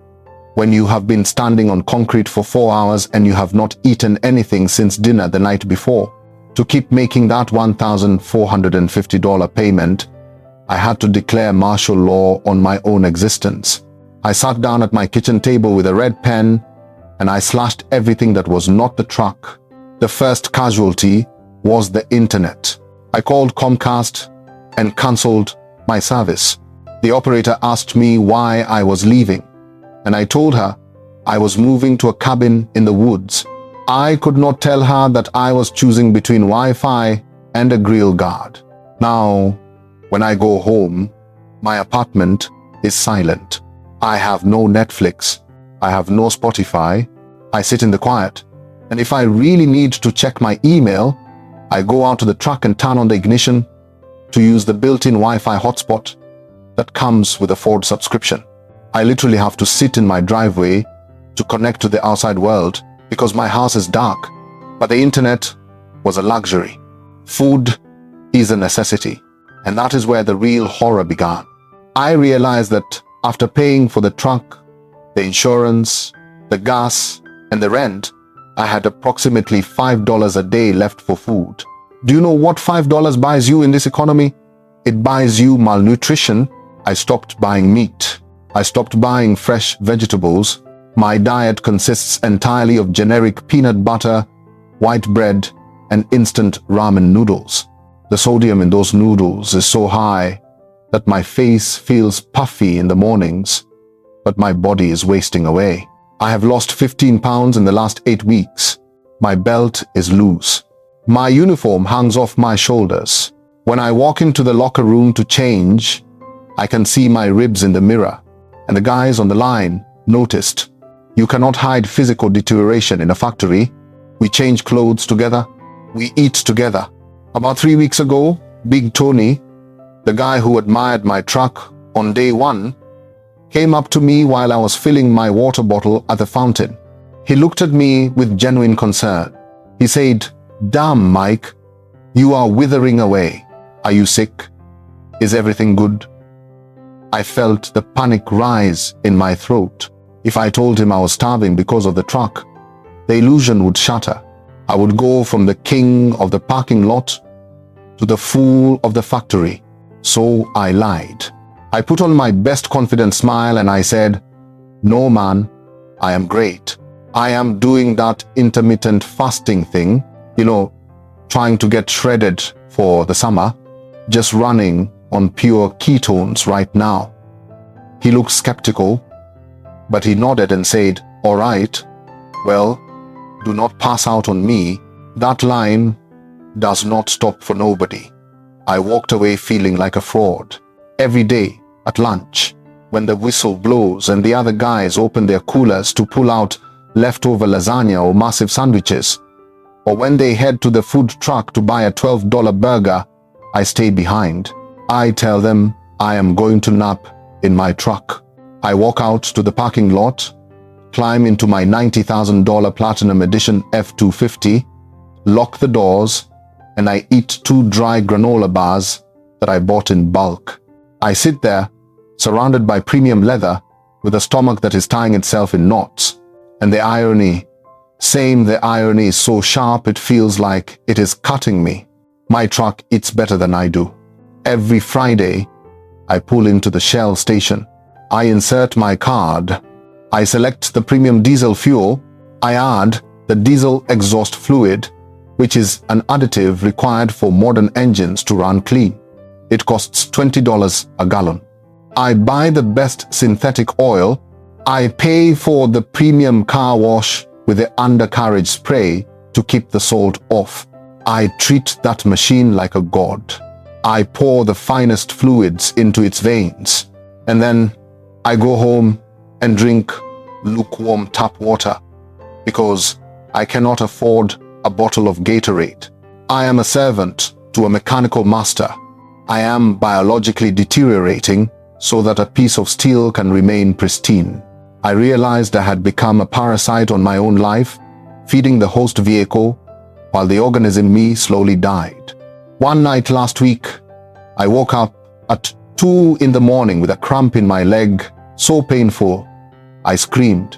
when you have been standing on concrete for 4 hours and you have not eaten anything since dinner the night before. To keep making that $1,450 payment, I had to declare martial law on my own existence. I sat down at my kitchen table with a red pen and I slashed everything that was not the truck The first casualty was the internet. I called Comcast and cancelled my service. The operator asked me why I was leaving, and I told her I was moving to a cabin in the woods. I could not tell her that I was choosing between Wi-Fi and a grill guard. Now, when I go home, my apartment is silent. I have no Netflix. I have no Spotify. I sit in the quiet. And if I really need to check my email, I go out to the truck and turn on the ignition to use the built-in Wi-Fi hotspot that comes with a Ford subscription. I literally have to sit in my driveway to connect to the outside world because my house is dark. But the internet was a luxury. Food is a necessity. And that is where the real horror began. I realized that after paying for the truck, the insurance, the gas, and the rent, I had approximately $5 a day left for food. Do you know what $5 buys you in this economy? It buys you malnutrition. I stopped buying meat. I stopped buying fresh vegetables. My diet consists entirely of generic peanut butter, white bread, and instant ramen noodles. The sodium in those noodles is so high that my face feels puffy in the mornings, but my body is wasting away. I have lost 15 pounds in the last 8 weeks. My belt is loose. My uniform hangs off my shoulders. When I walk into the locker room to change, I can see my ribs in the mirror, and the guys on the line noticed. You cannot hide physical deterioration in a factory. We change clothes together. We eat together. About 3 weeks ago, Big Tony, the guy who admired my truck on day one, came up to me while I was filling my water bottle at the fountain. He looked at me with genuine concern. He said, "Damn, Mike, you are withering away. Are you sick? Is everything good?" I felt the panic rise in my throat. If I told him I was starving because of the truck, the illusion would shatter. I would go from the king of the parking lot to the fool of the factory. So I lied. I put on my best confident smile and I said, "No, man, I am great. I am doing that intermittent fasting thing, trying to get shredded for the summer, just running on pure ketones right now." He looked skeptical, but he nodded and said, "All right, well, do not pass out on me." That line does not stop for nobody. I walked away feeling like a fraud. Every day at lunch, when the whistle blows and the other guys open their coolers to pull out leftover lasagna or massive sandwiches, or when they head to the food truck to buy a $12 burger, I stay behind. I tell them I am going to nap in my truck. I walk out to the parking lot, climb into my $90,000 Platinum Edition F-250, lock the doors, and I eat 2 dry granola bars that I bought in bulk. I sit there, surrounded by premium leather, with a stomach that is tying itself in knots. And the irony is so sharp it feels like it is cutting me. My truck eats better than I do. Every Friday, I pull into the Shell station. I insert my card. I select the premium diesel fuel. I add the diesel exhaust fluid, which is an additive required for modern engines to run clean. It costs $20 a gallon. I buy the best synthetic oil. I pay for the premium car wash with the undercarriage spray to keep the salt off. I treat that machine like a god. I pour the finest fluids into its veins. And then I go home and drink lukewarm tap water because I cannot afford a bottle of Gatorade. I am a servant to a mechanical master. I am biologically deteriorating so that a piece of steel can remain pristine. I realized I had become a parasite on my own life, feeding the host vehicle while the organism in me slowly died. One night last week, I woke up at 2 in the morning with a cramp in my leg, so painful, I screamed.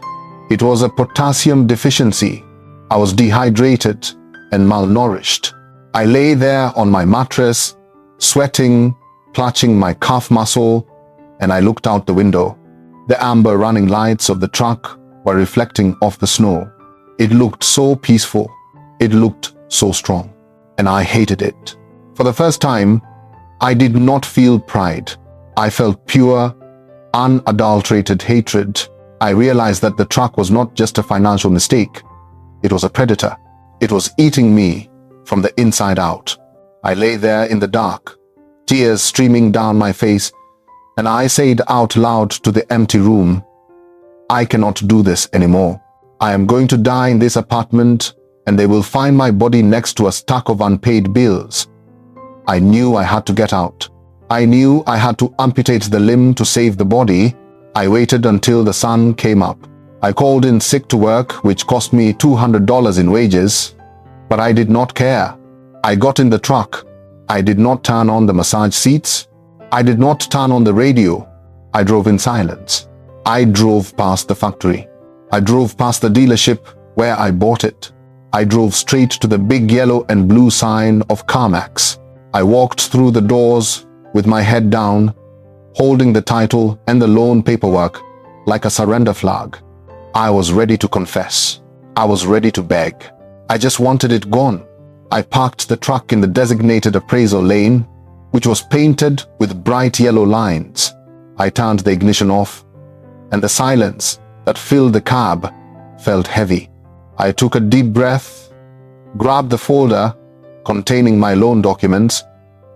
It was a potassium deficiency. I was dehydrated and malnourished. I lay there on my mattress, sweating, clutching my calf muscle, and I looked out the window. The amber running lights of the truck were reflecting off the snow. It looked so peaceful. It looked so strong, and I hated it. For the first time, I did not feel pride. I felt pure, unadulterated hatred. I realized that the truck was not just a financial mistake. It was a predator. It was eating me from the inside out. I lay there in the dark, tears streaming down my face, and I said out loud to the empty room, I cannot do this anymore. I am going to die in this apartment, and they will find my body next to a stack of unpaid bills. I knew I had to get out. I knew I had to amputate the limb to save the body. I waited until the sun came up. I called in sick to work, which cost me $200 in wages, but I did not care. I got in the truck. I did not turn on the massage seats. I did not turn on the radio. I drove in silence. I drove past the factory. I drove past the dealership where I bought it. I drove straight to the big yellow and blue sign of CarMax. I walked through the doors with my head down, holding the title and the loan paperwork like a surrender flag. I was ready to confess. I was ready to beg. I just wanted it gone. I parked the truck in the designated appraisal lane, which was painted with bright yellow lines. I turned the ignition off, and the silence that filled the cab felt heavy. I took a deep breath, grabbed the folder containing my loan documents,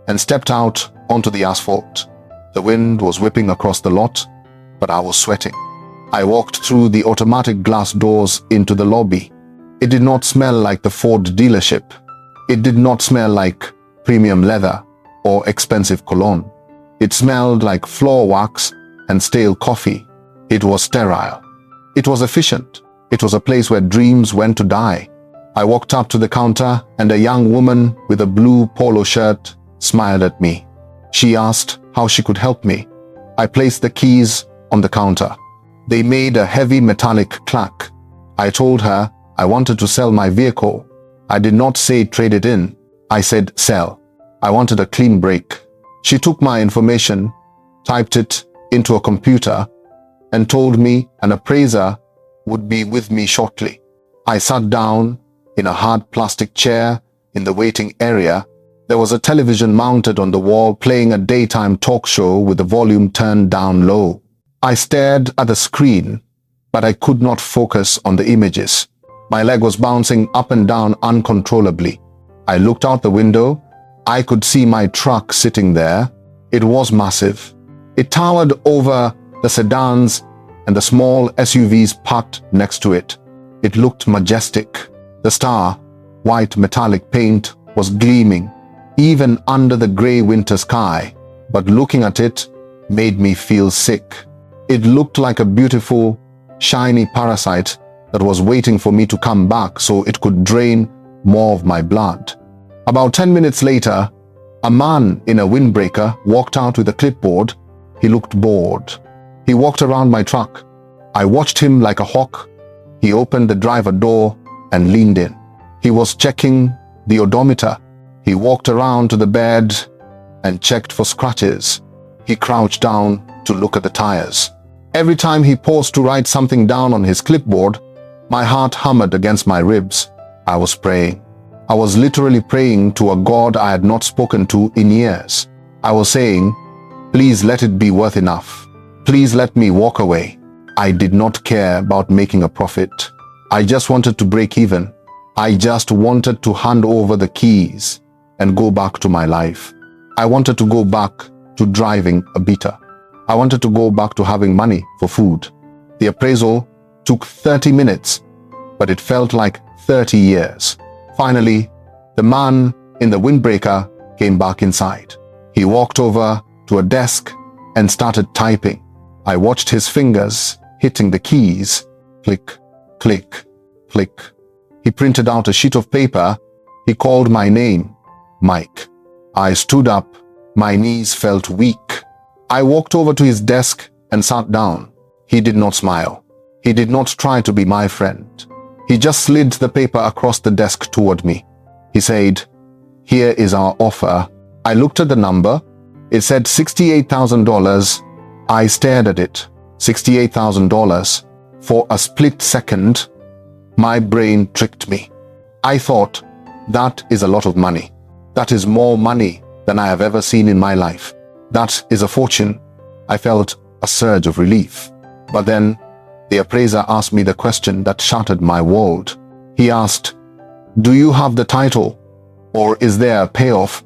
and stepped out onto the asphalt. The wind was whipping across the lot, but I was sweating. I walked through the automatic glass doors into the lobby. It did not smell like the Ford dealership. It did not smell like premium leather or expensive cologne. It smelled like floor wax and stale coffee. It was sterile. It was efficient. It was a place where dreams went to die. I walked up to the counter, and a young woman with a blue polo shirt smiled at me. She asked how she could help me. I placed the keys on the counter. They made a heavy metallic clack. I told her I wanted to sell my vehicle. I did not say trade it in. I said sell. I wanted a clean break. She took my information, typed it into a computer, and told me an appraiser would be with me shortly. I sat down in a hard plastic chair in the waiting area. There was a television mounted on the wall playing a daytime talk show with the volume turned down low. I stared at the screen, but I could not focus on the images. My leg was bouncing up and down uncontrollably. I looked out the window. I could see my truck sitting there. It was massive. It towered over the sedans and the small SUVs parked next to it. It looked majestic. The star, white metallic paint, was gleaming, even under the gray winter sky, but looking at it made me feel sick. It looked like a beautiful, shiny parasite that was waiting for me to come back so it could drain more of my blood. About 10 minutes later, a man in a windbreaker walked out with a clipboard. He looked bored. He walked around my truck. I watched him like a hawk. He opened the driver door and leaned in. He was checking the odometer. He walked around to the bed and checked for scratches. He crouched down to look at the tires. Every time he paused to write something down on his clipboard, my heart hummed against my ribs. I was praying. I was literally praying to a God I had not spoken to in years. I was saying, please let it be worth enough. Please let me walk away. I did not care about making a profit. I just wanted to break even. I just wanted to hand over the keys and go back to my life. I wanted to go back to driving a beater. I wanted to go back to having money for food. The appraisal took 30 minutes, but it felt like 30 years. Finally, the man in the windbreaker came back inside. He walked over to a desk and started typing. I watched his fingers hitting the keys. Click, click, click. He printed out a sheet of paper. He called my name, Mike. I stood up. My knees felt weak. I walked over to his desk and sat down. He did not smile. He did not try to be my friend. He just slid the paper across the desk toward me. He said, "Here is our offer." I looked at the number. It said $68,000. I stared at it. $68,000. For a split second, my brain tricked me. I thought, that is a lot of money. That is more money than I have ever seen in my life. That is a fortune. I felt a surge of relief. But then the appraiser asked me the question that shattered my world. He asked, "Do you have the title, or is there a payoff?"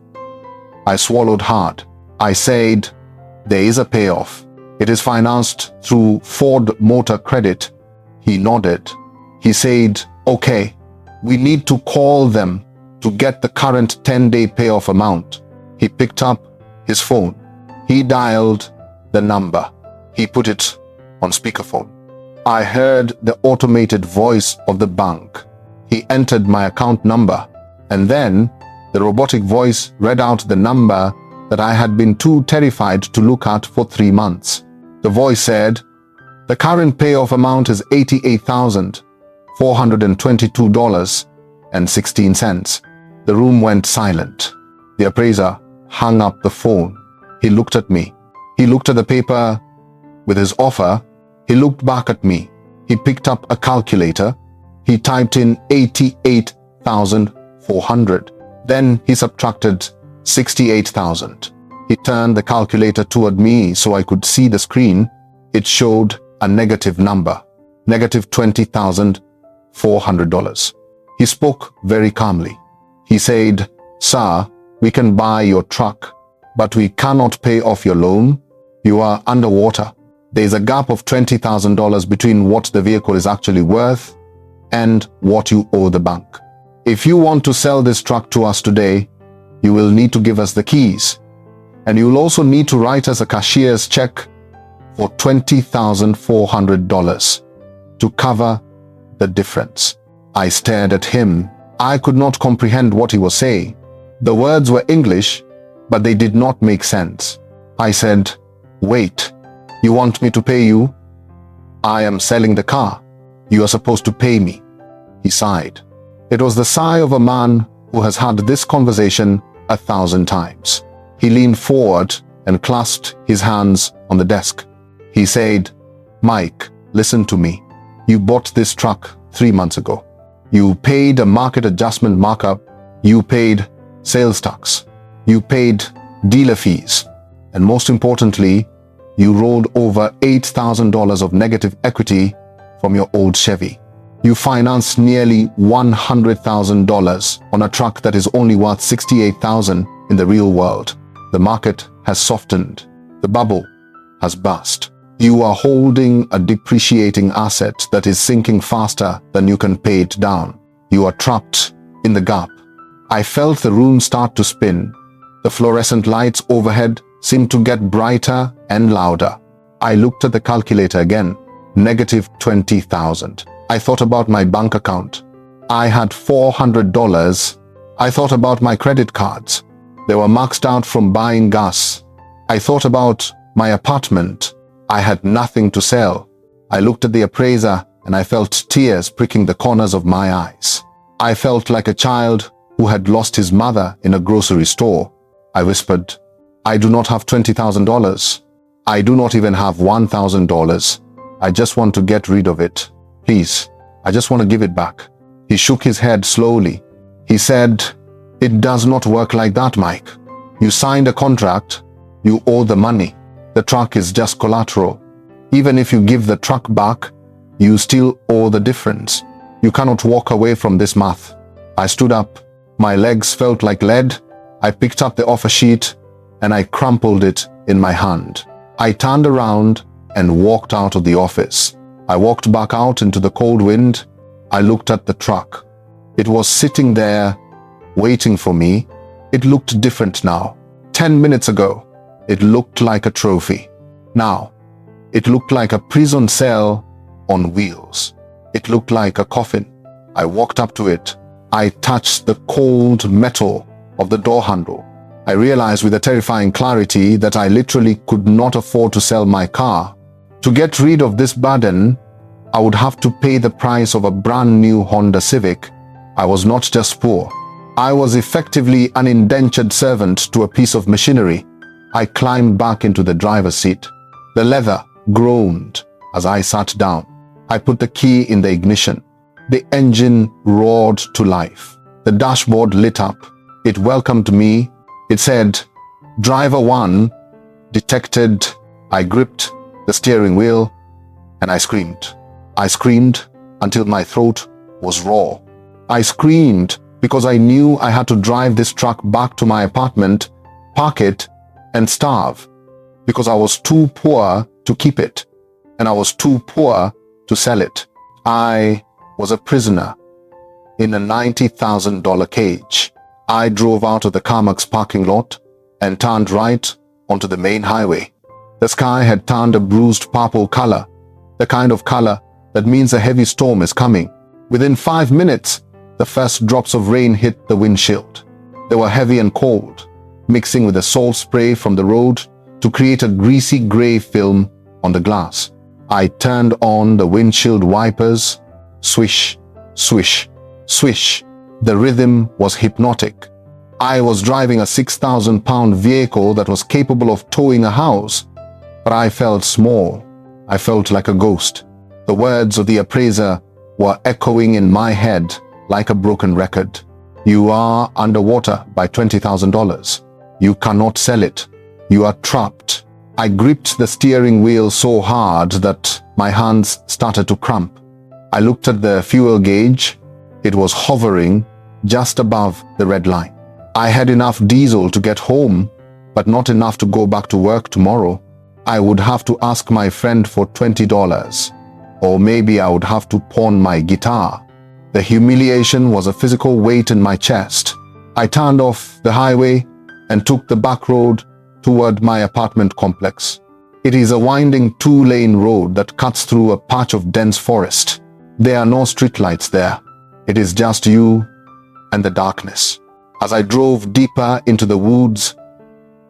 I swallowed hard. I said, "There is a payoff. It is financed through Ford Motor Credit." He nodded. He said, "Okay, we need to call them to get the current 10-day payoff amount." He picked up his phone. He dialed the number. He put it on speakerphone. I heard the automated voice of the bank. He entered my account number, and then the robotic voice read out the number that I had been too terrified to look at for 3 months. The voice said, "The current payoff amount is $88,422.16. The room went silent. The appraiser hung up the phone. He looked at me. He looked at the paper with his offer. He looked back at me. He picked up a calculator. He typed in 88,400. Then he subtracted 68,000. He turned the calculator toward me so I could see the screen. It showed a negative number, negative $20,400. He spoke very calmly. He said, "Sir, we can buy your truck, but we cannot pay off your loan. You are underwater. There is a gap of $20,000 between what the vehicle is actually worth and what you owe the bank. If you want to sell this truck to us today, you will need to give us the keys, and you will also need to write us a cashier's check for $20,400 to cover the difference." I stared at him. I could not comprehend what he was saying. The words were English, but they did not make sense. I said, "Wait, you want me to pay you? I am selling the car. You are supposed to pay me." He sighed. It was the sigh of a man who has had this conversation 1,000 times. He leaned forward and clasped his hands on the desk. He said, "Mike, listen to me. You bought this truck 3 months ago. You paid a market adjustment markup. You paid sales tax. You paid dealer fees. And most importantly, you rolled over $8,000 of negative equity from your old Chevy. You financed nearly $100,000 on a truck that is only worth $68,000 in the real world. The market has softened. The bubble has burst. You are holding a depreciating asset that is sinking faster than you can pay it down. You are trapped in the gap." I felt the room start to spin. The fluorescent lights overhead seemed to get brighter and louder. I looked at the calculator again. Negative 20,000. I thought about my bank account. I had $400. I thought about my credit cards. They were maxed out from buying gas. I thought about my apartment. I had nothing to sell. I looked at the appraiser and I felt tears pricking the corners of my eyes. I felt like a child who had lost his mother in a grocery store. I whispered, "I do not have $20,000. I do not even have $1,000. I just want to get rid of it. Please, I just want to give it back." He shook his head slowly. He said, "It does not work like that, Mike. You signed a contract. You owe the money. The truck is just collateral. Even if you give the truck back, you still owe the difference. You cannot walk away from this math." I stood up. My legs felt like lead. I picked up the offer sheet and I crumpled it in my hand. I turned around and walked out of the office. I walked back out into the cold wind. I looked at the truck. It was sitting there, waiting for me. It looked different now. 10 minutes ago, it looked like a trophy. Now, it looked like a prison cell on wheels. It looked like a coffin. I walked up to it. I touched the cold metal of the door handle. I realized with a terrifying clarity that I literally could not afford to sell my car. To get rid of this burden, I would have to pay the price of a brand new Honda Civic. I was not just poor. I was effectively an indentured servant to a piece of machinery. I climbed back into the driver's seat. The leather groaned as I sat down. I put the key in the ignition. The engine roared to life. The dashboard lit up. It welcomed me. It said, "Driver 1 detected." I gripped the steering wheel and I screamed. I screamed until my throat was raw. I screamed because I knew I had to drive this truck back to my apartment, park it, and starve, because I was too poor to keep it, and I was too poor to sell it. I was a prisoner in a $90,000 cage. I drove out of the CarMax parking lot and turned right onto the main highway. The sky had turned a bruised purple color, the kind of color that means a heavy storm is coming. Within 5 minutes, the first drops of rain hit the windshield. They were heavy and cold, mixing with the salt spray from the road to create a greasy gray film on the glass. I turned on the windshield wipers. Swish, swish, swish. The rhythm was hypnotic. I was driving a 6,000-pound vehicle that was capable of towing a house, but I felt small. I felt like a ghost. The words of the appraiser were echoing in my head like a broken record. You are underwater by $20,000. You cannot sell it. You are trapped. I gripped the steering wheel so hard that my hands started to cramp. I looked at the fuel gauge. It was hovering just above the red line. I had enough diesel to get home, but not enough to go back to work tomorrow. I would have to ask my friend for $20, or maybe I would have to pawn my guitar. The humiliation was a physical weight in my chest. I turned off the highway and took the back road toward my apartment complex. It is a winding 2-lane road that cuts through a patch of dense forest. There are no streetlights there. It is just you and the darkness. As I drove deeper into the woods,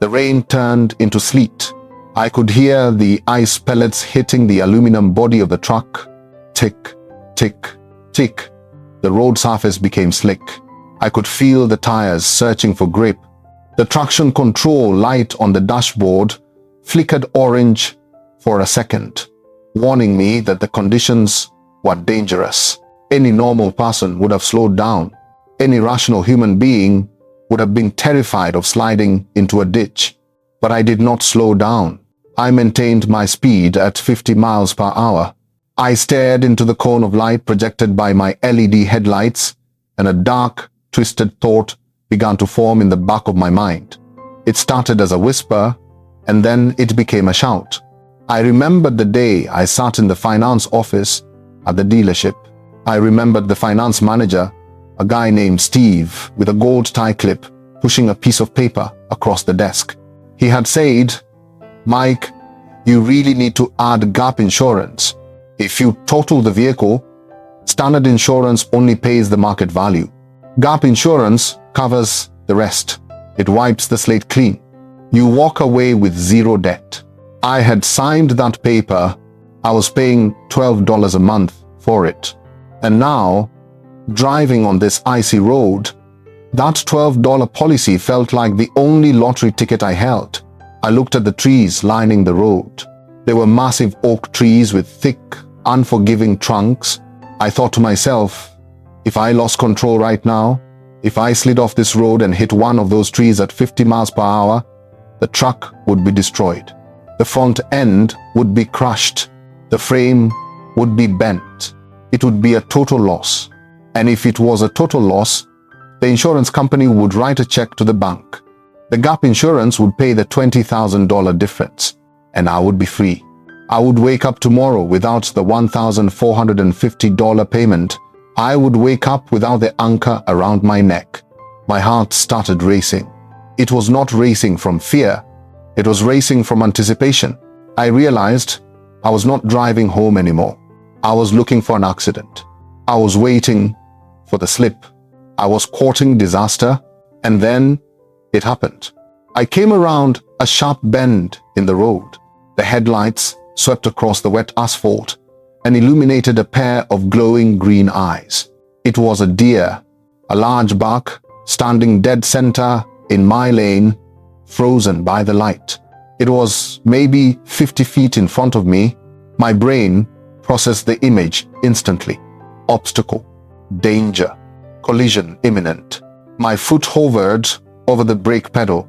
the rain turned into sleet. I could hear the ice pellets hitting the aluminum body of the truck. Tick, tick, tick. The road surface became slick. I could feel the tires searching for grip. The traction control light on the dashboard flickered orange for a second, warning me that the conditions were dangerous. Any normal person would have slowed down. Any rational human being would have been terrified of sliding into a ditch. But I did not slow down. I maintained my speed at 50 miles per hour. I stared into the cone of light projected by my LED headlights, and a dark, twisted thought began to form in the back of my mind. It started as a whisper, and then it became a shout. I remembered the day I sat in the finance office at the dealership. I remembered the finance manager, a guy named Steve with a gold tie clip, pushing a piece of paper across the desk. He had said, "Mike, you really need to add gap insurance. If you total the vehicle, standard insurance only pays the market value. Gap insurance covers the rest. It wipes the slate clean. You walk away with zero debt." I had signed that paper. I was paying $12 a month for it. And now, driving on this icy road, that $12 policy felt like the only lottery ticket I held. I looked at the trees lining the road. They were massive oak trees with thick, unforgiving trunks. I thought to myself, if I lost control right now, if I slid off this road and hit one of those trees at 50 miles per hour, the truck would be destroyed. The front end would be crushed. The frame would be bent. It would be a total loss. And if it was a total loss, the insurance company would write a check to the bank. The gap insurance would pay the $20,000 difference, and I would be free. I would wake up tomorrow without the $1,450 payment. I would wake up without the anchor around my neck. My heart started racing. It was not racing from fear. It was racing from anticipation. I realized I was not driving home anymore. I was looking for an accident. I was waiting for the slip. I was courting disaster, and then it happened. I came around a sharp bend in the road. The headlights swept across the wet asphalt and illuminated a pair of glowing green eyes. It was a deer, a large buck, standing dead center in my lane, frozen by the light. It was maybe 50 feet in front of me. My brain processed the image instantly. obstacle, danger, collision imminent. My foot hovered over the brake pedal,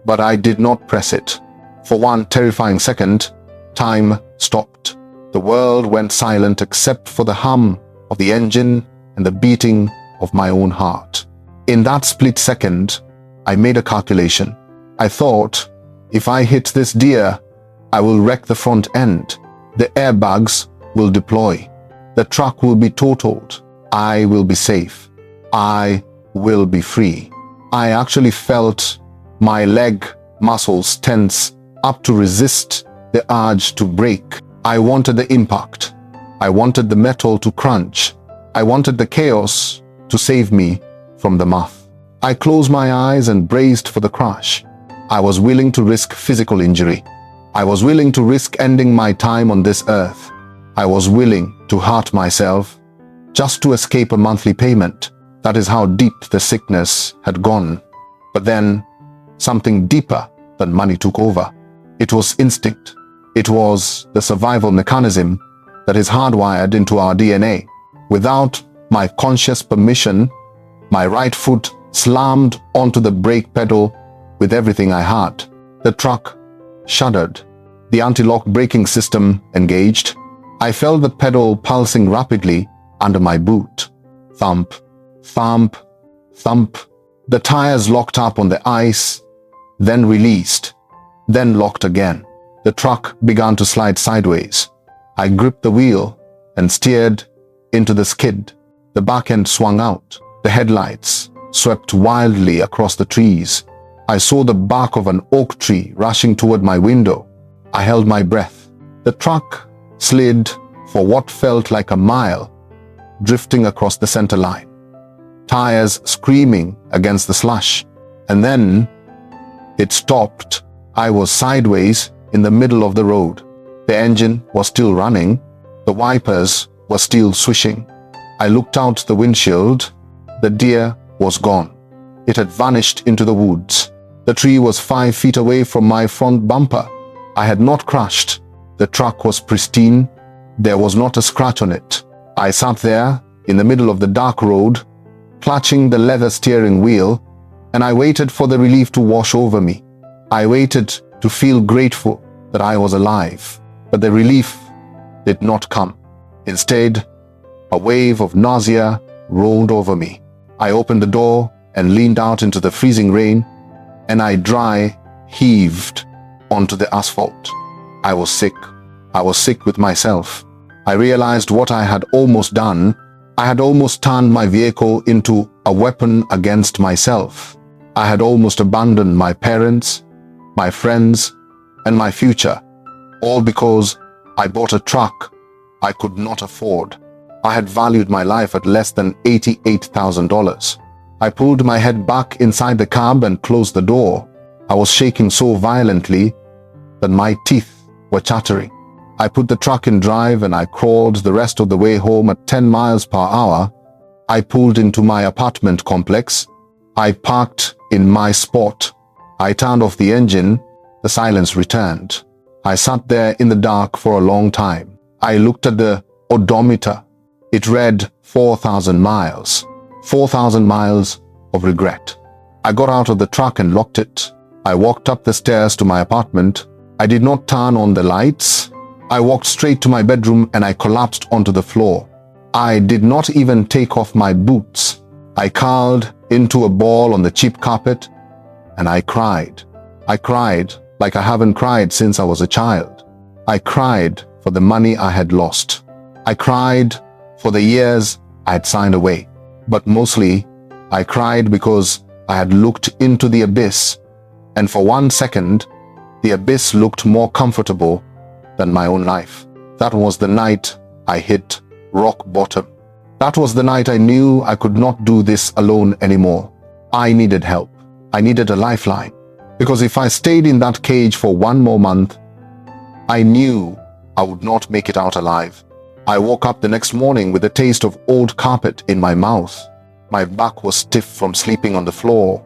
but I did not press it. For one terrifying second, time stopped. The world went silent except for the hum of the engine and the beating of my own heart. In that split second, I made a calculation. I thought, if I hit this deer, I will wreck the front end. The airbags will deploy. The truck will be totaled. I will be safe. I will be free. I actually felt my leg muscles tense up to resist the urge to brake. I wanted the impact. I wanted the metal to crunch. I wanted the chaos to save me from the muff. I closed my eyes and braced for the crash. I was willing to risk physical injury. I was willing to risk ending my time on this earth. I was willing to hurt myself just to escape a monthly payment. That is how deep the sickness had gone. But then something deeper than money took over. It was instinct. It was the survival mechanism that is hardwired into our DNA. Without my conscious permission, my right foot slammed onto the brake pedal with everything I had. The truck shuddered. The anti-lock braking system engaged. I felt the pedal pulsing rapidly under my boot. Thump, thump, thump. The tires locked up on the ice, then released, then locked again. The truck began to slide sideways. I gripped the wheel and steered into the skid. The back end swung out. The headlights swept wildly across the trees. I saw the bark of an oak tree rushing toward my window. I held my breath. The truck slid for what felt like a mile, drifting across the center line. Tires screaming against the slush. And then it stopped. I was sideways in the middle of the road. The engine was still running. The wipers were still swishing. I looked out the windshield. The deer was gone. It had vanished into the woods. The tree was 5 feet away from my front bumper. I had not crashed. The truck was pristine. There was not a scratch on it. I sat there in the middle of the dark road, clutching the leather steering wheel, and I waited for the relief to wash over me. I waited to feel grateful that I was alive, but the relief did not come. Instead, a wave of nausea rolled over me. I opened the door and leaned out into the freezing rain, and I dry heaved onto the asphalt. I was sick. I was sick with myself. I realized what I had almost done. I had almost turned my vehicle into a weapon against myself. I had almost abandoned my parents, my friends, and my future, all because I bought a truck I could not afford. I had valued my life at less than $88,000. I pulled my head back inside the cab and closed the door. I was shaking so violently that my teeth were chattering. I put the truck in drive and I crawled the rest of the way home at 10 miles per hour. I pulled into my apartment complex. I parked in my spot. I turned off the engine. The silence returned. I sat there in the dark for a long time. I looked at the odometer. It read 4,000 miles. 4,000 miles of regret. I got out of the truck and locked it. I walked up the stairs to my apartment. I did not turn on the lights. I walked straight to my bedroom and I collapsed onto the floor. I did not even take off my boots. I curled into a ball on the cheap carpet and I cried. I cried like I haven't cried since I was a child. I cried for the money I had lost. I cried for the years I had signed away. But mostly, I cried because I had looked into the abyss, and for 1 second, the abyss looked more comfortable than my own life. That was the night I hit rock bottom. That was the night I knew I could not do this alone anymore. I needed help. I needed a lifeline. Because if I stayed in that cage for 1 more month, I knew I would not make it out alive. I woke up the next morning with a taste of old carpet in my mouth. My back was stiff from sleeping on the floor,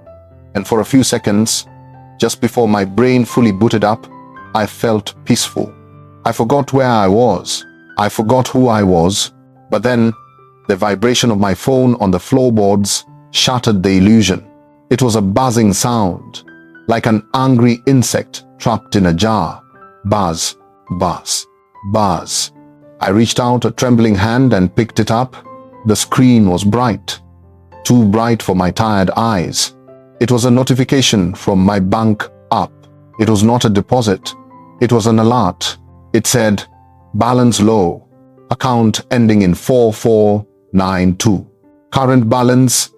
and for a few seconds, just before my brain fully booted up, I felt peaceful. I forgot where I was. I forgot who I was, but then The vibration of my phone on the floorboards shattered the illusion. It was a buzzing sound, like an angry insect trapped in a jar. Buzz, buzz, buzz. I reached out a trembling hand and picked it up. The screen was bright, too bright for my tired eyes. It was a notification from my bank app. It was not a deposit. It was an alert. It said, balance low, account ending in 4492. Current balance,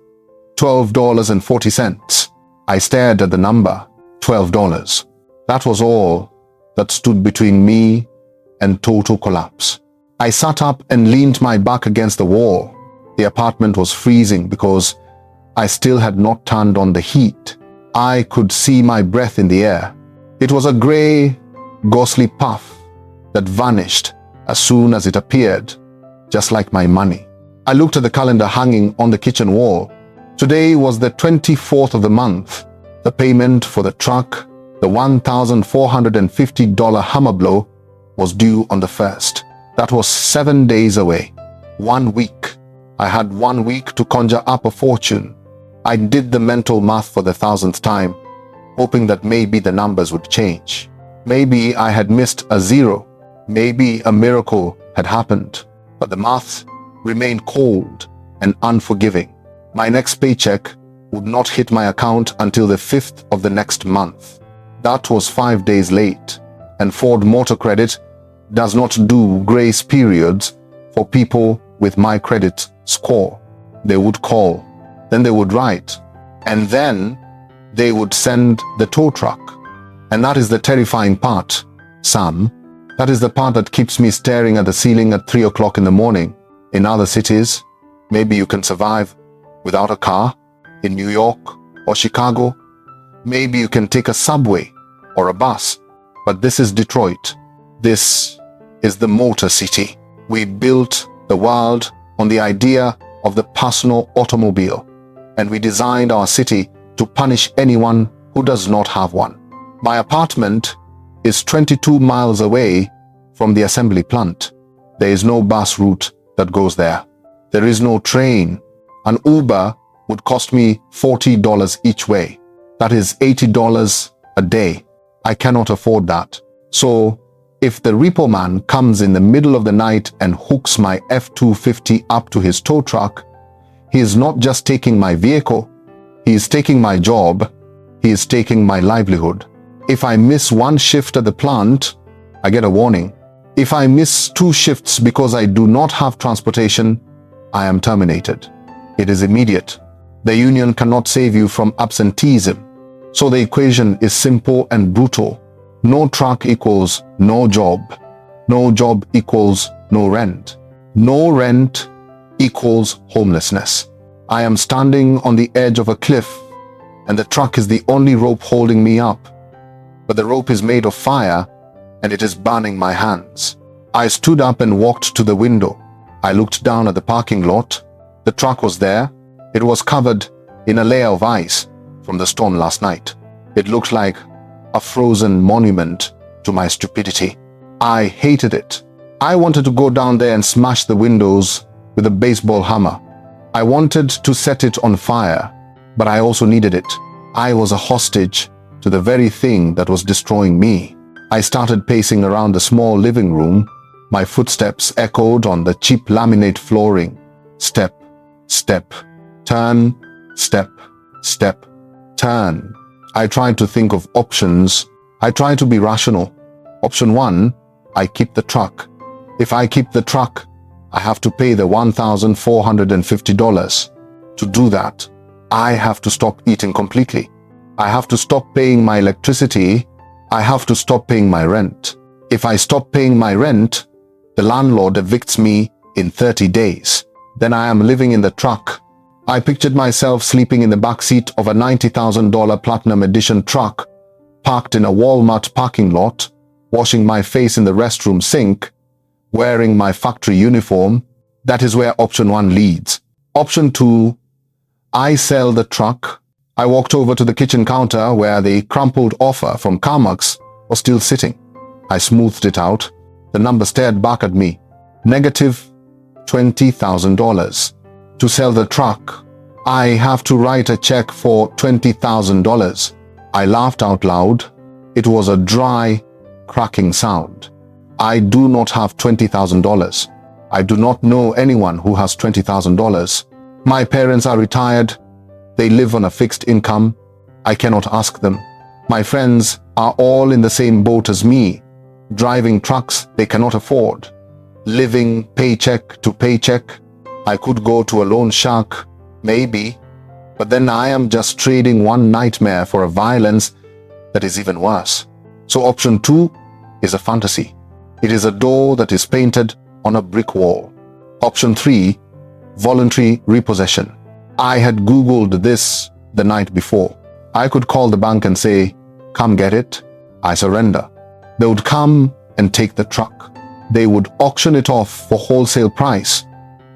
$12.40. I stared at the number, $12. That was all that stood between me and total collapse. I sat up and leaned my back against the wall. The apartment was freezing because I still had not turned on the heat. I could see my breath in the air. It was a gray, ghostly puff that vanished as soon as it appeared, just like my money. I looked at the calendar hanging on the kitchen wall. Today was the 24th of the month. The payment for the truck, the $1,450 hammer blow, was due on the 1st. That was 7 days away. 1 week. I had 1 week to conjure up a fortune. I did the mental math for the 1,000th time, hoping that maybe the numbers would change. Maybe I had missed a zero. Maybe a miracle had happened. But the math remained cold and unforgiving. My next paycheck would not hit my account until the 5th of the next month. That was 5 days late, and Ford Motor Credit does not do grace periods for people with my credit score. They would call, then they would write, and then they would send the tow truck. And that is the terrifying part, Sam. That is the part that keeps me staring at the ceiling at 3 o'clock in the morning. In other cities, maybe you can survive without a car. In New York or Chicago, maybe you can take a subway or a bus. But this is Detroit. This is the Motor City. We built the world on the idea of the personal automobile, and we designed our city to punish anyone who does not have one. My apartment is 22 miles away from the assembly plant. There is no bus route that goes there. There is no train. An Uber would cost me $40 each way. That is $80 a day. I cannot afford that. So, if the repo man comes in the middle of the night and hooks my F-250 up to his tow truck, he is not just taking my vehicle, he is taking my job, he is taking my livelihood. If I miss one shift at the plant, I get a warning. If I miss 2 shifts because I do not have transportation, I am terminated. It is immediate. The union cannot save you from absenteeism. So the equation is simple and brutal. No truck equals no job. No job equals no rent. No rent equals homelessness. I am standing on the edge of a cliff, and the truck is the only rope holding me up. But the rope is made of fire, and it is burning my hands. I stood up and walked to the window. I looked down at the parking lot. The truck was there. It was covered in a layer of ice from the storm last night. It looked like a frozen monument to my stupidity. I hated it. I wanted to go down there and smash the windows with a baseball hammer. I wanted to set it on fire, but I also needed it. I was a hostage to the very thing that was destroying me. I started pacing around the small living room. My footsteps echoed on the cheap laminate flooring. Step, step, turn, step, step, turn. I tried to think of options. I tried to be rational. Option 1, I keep the truck. If I keep the truck, I have to pay the $1,450. To do that, I have to stop eating completely. I have to stop paying my electricity. I have to stop paying my rent. If I stop paying my rent, the landlord evicts me in 30 days. Then I am living in the truck. I pictured myself sleeping in the backseat of a $90,000 Platinum Edition truck, parked in a Walmart parking lot, washing my face in the restroom sink, wearing my factory uniform. That is where option 1 leads. Option 2, I sell the truck. I walked over to the kitchen counter where the crumpled offer from CarMax was still sitting. I smoothed it out. The number stared back at me. $20,000. To sell the truck, I have to write a check for $20,000. I laughed out loud. It was a dry, cracking sound. I do not have $20,000. I do not know anyone who has $20,000. My parents are retired. They live on a fixed income. I cannot ask them. My friends are all in the same boat as me, driving trucks they cannot afford, living paycheck to paycheck. I could go to a loan shark, maybe, but then I am just trading one nightmare for a violence that is even worse. So option 2 is a fantasy. It is a door that is painted on a brick wall. Option 3, voluntary repossession. I had Googled this the night before. I could call the bank and say, "Come get it. I surrender." They would come and take the truck. They would auction it off for wholesale price,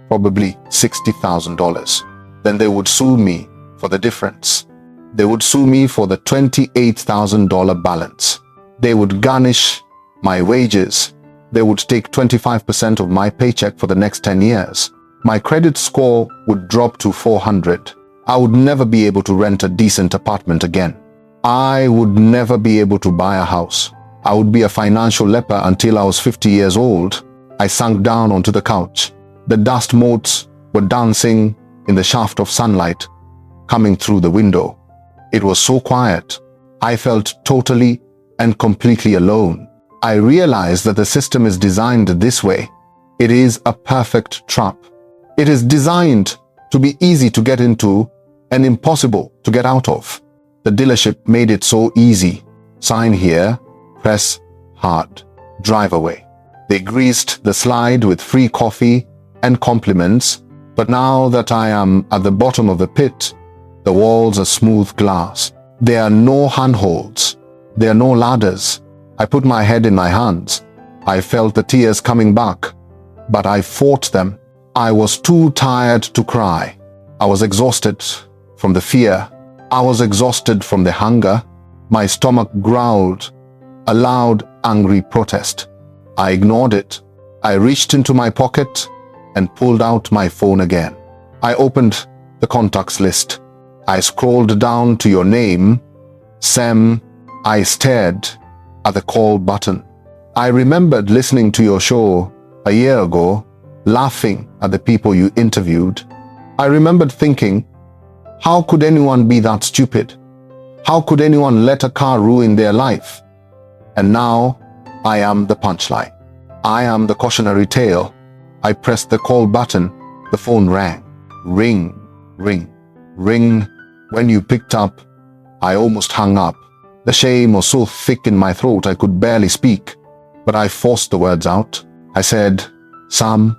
probably $60,000. Then they would sue me for the difference. They would sue me for the $28,000 balance. They would garnish my wages. They would take 25% of my paycheck for the next 10 years. My credit score would drop to 400. I would never be able to rent a decent apartment again. I would never be able to buy a house. I would be a financial leper until I was 50 years old. I sank down onto the couch. The dust motes were dancing in the shaft of sunlight coming through the window. It was so quiet. I felt totally and completely alone. I realized that the system is designed this way. It is a perfect trap. It is designed to be easy to get into and impossible to get out of. The dealership made it so easy. Sign here, press hard, drive away. They greased the slide with free coffee and compliments, but now that I am at the bottom of the pit, the walls are smooth glass. There are no handholds. There are no ladders. I put my head in my hands. I felt the tears coming back, but I fought them. I was too tired to cry. I was exhausted from the fear. I was exhausted from the hunger. My stomach growled a loud, angry protest. I ignored it. I reached into my pocket and pulled out my phone again. I opened the contacts list. I scrolled down to your name, Sam. I stared at the call button. I remembered listening to your show a year ago, laughing at the people you interviewed. I remembered thinking, how could anyone be that stupid? How could anyone let a car ruin their life? And now I am the punchline. I am the cautionary tale. I pressed the call button. The phone rang. Ring, ring, ring. When you picked up, I almost hung up. The shame was so thick in my throat I could barely speak, but I forced the words out. I said, "Sam,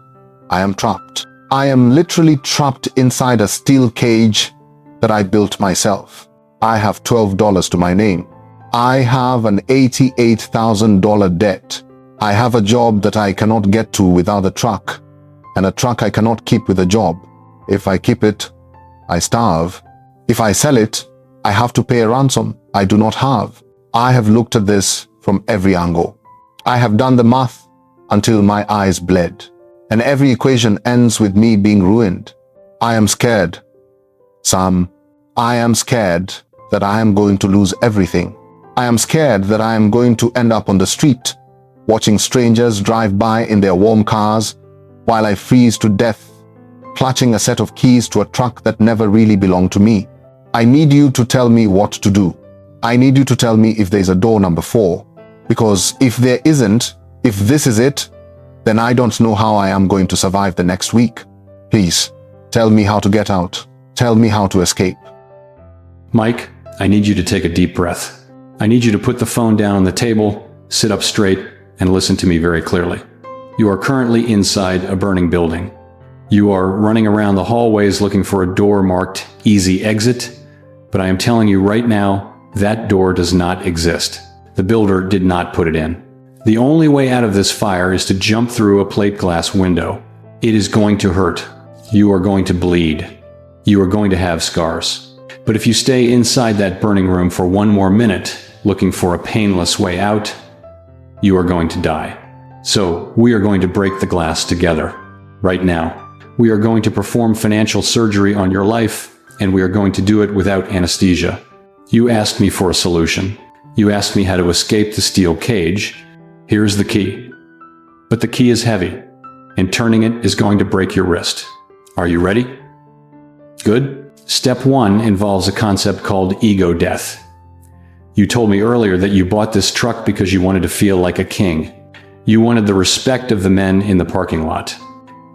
I am trapped. I am literally trapped inside a steel cage that I built myself. I have $12 to my name. I have an $88,000 debt. I have a job that I cannot get to without a truck, and a truck I cannot keep with a job. If I keep it, I starve. If I sell it, I have to pay a ransom I do not have. I have looked at this from every angle. I have done the math until my eyes bled, and every equation ends with me being ruined. I am scared. Sam, I am scared that I am going to lose everything. I am scared that I am going to end up on the street, watching strangers drive by in their warm cars while I freeze to death, clutching a set of keys to a truck that never really belonged to me. I need you to tell me what to do. I need you to tell me if there's a door number 4, because if there isn't, if this is it, then I don't know how I am going to survive the next week. Please, tell me how to get out. Tell me how to escape." Mike, I need you to take a deep breath. I need you to put the phone down on the table, sit up straight, and listen to me very clearly. You are currently inside a burning building. You are running around the hallways looking for a door marked "Easy Exit," but I am telling you right now, that door does not exist. The builder did not put it in. The only way out of this fire is to jump through a plate glass window. It is going to hurt. You are going to bleed. You are going to have scars. But if you stay inside that burning room for one more minute, looking for a painless way out, you are going to die. So we are going to break the glass together. right now. We are going to perform financial surgery on your life, and we are going to do it without anesthesia. You asked me for a solution. You asked me how to escape the steel cage. Here's the key. But the key is heavy, and turning it is going to break your wrist. Are you ready? Good. Step 1 involves a concept called ego death. You told me earlier that you bought this truck because you wanted to feel like a king. You wanted the respect of the men in the parking lot.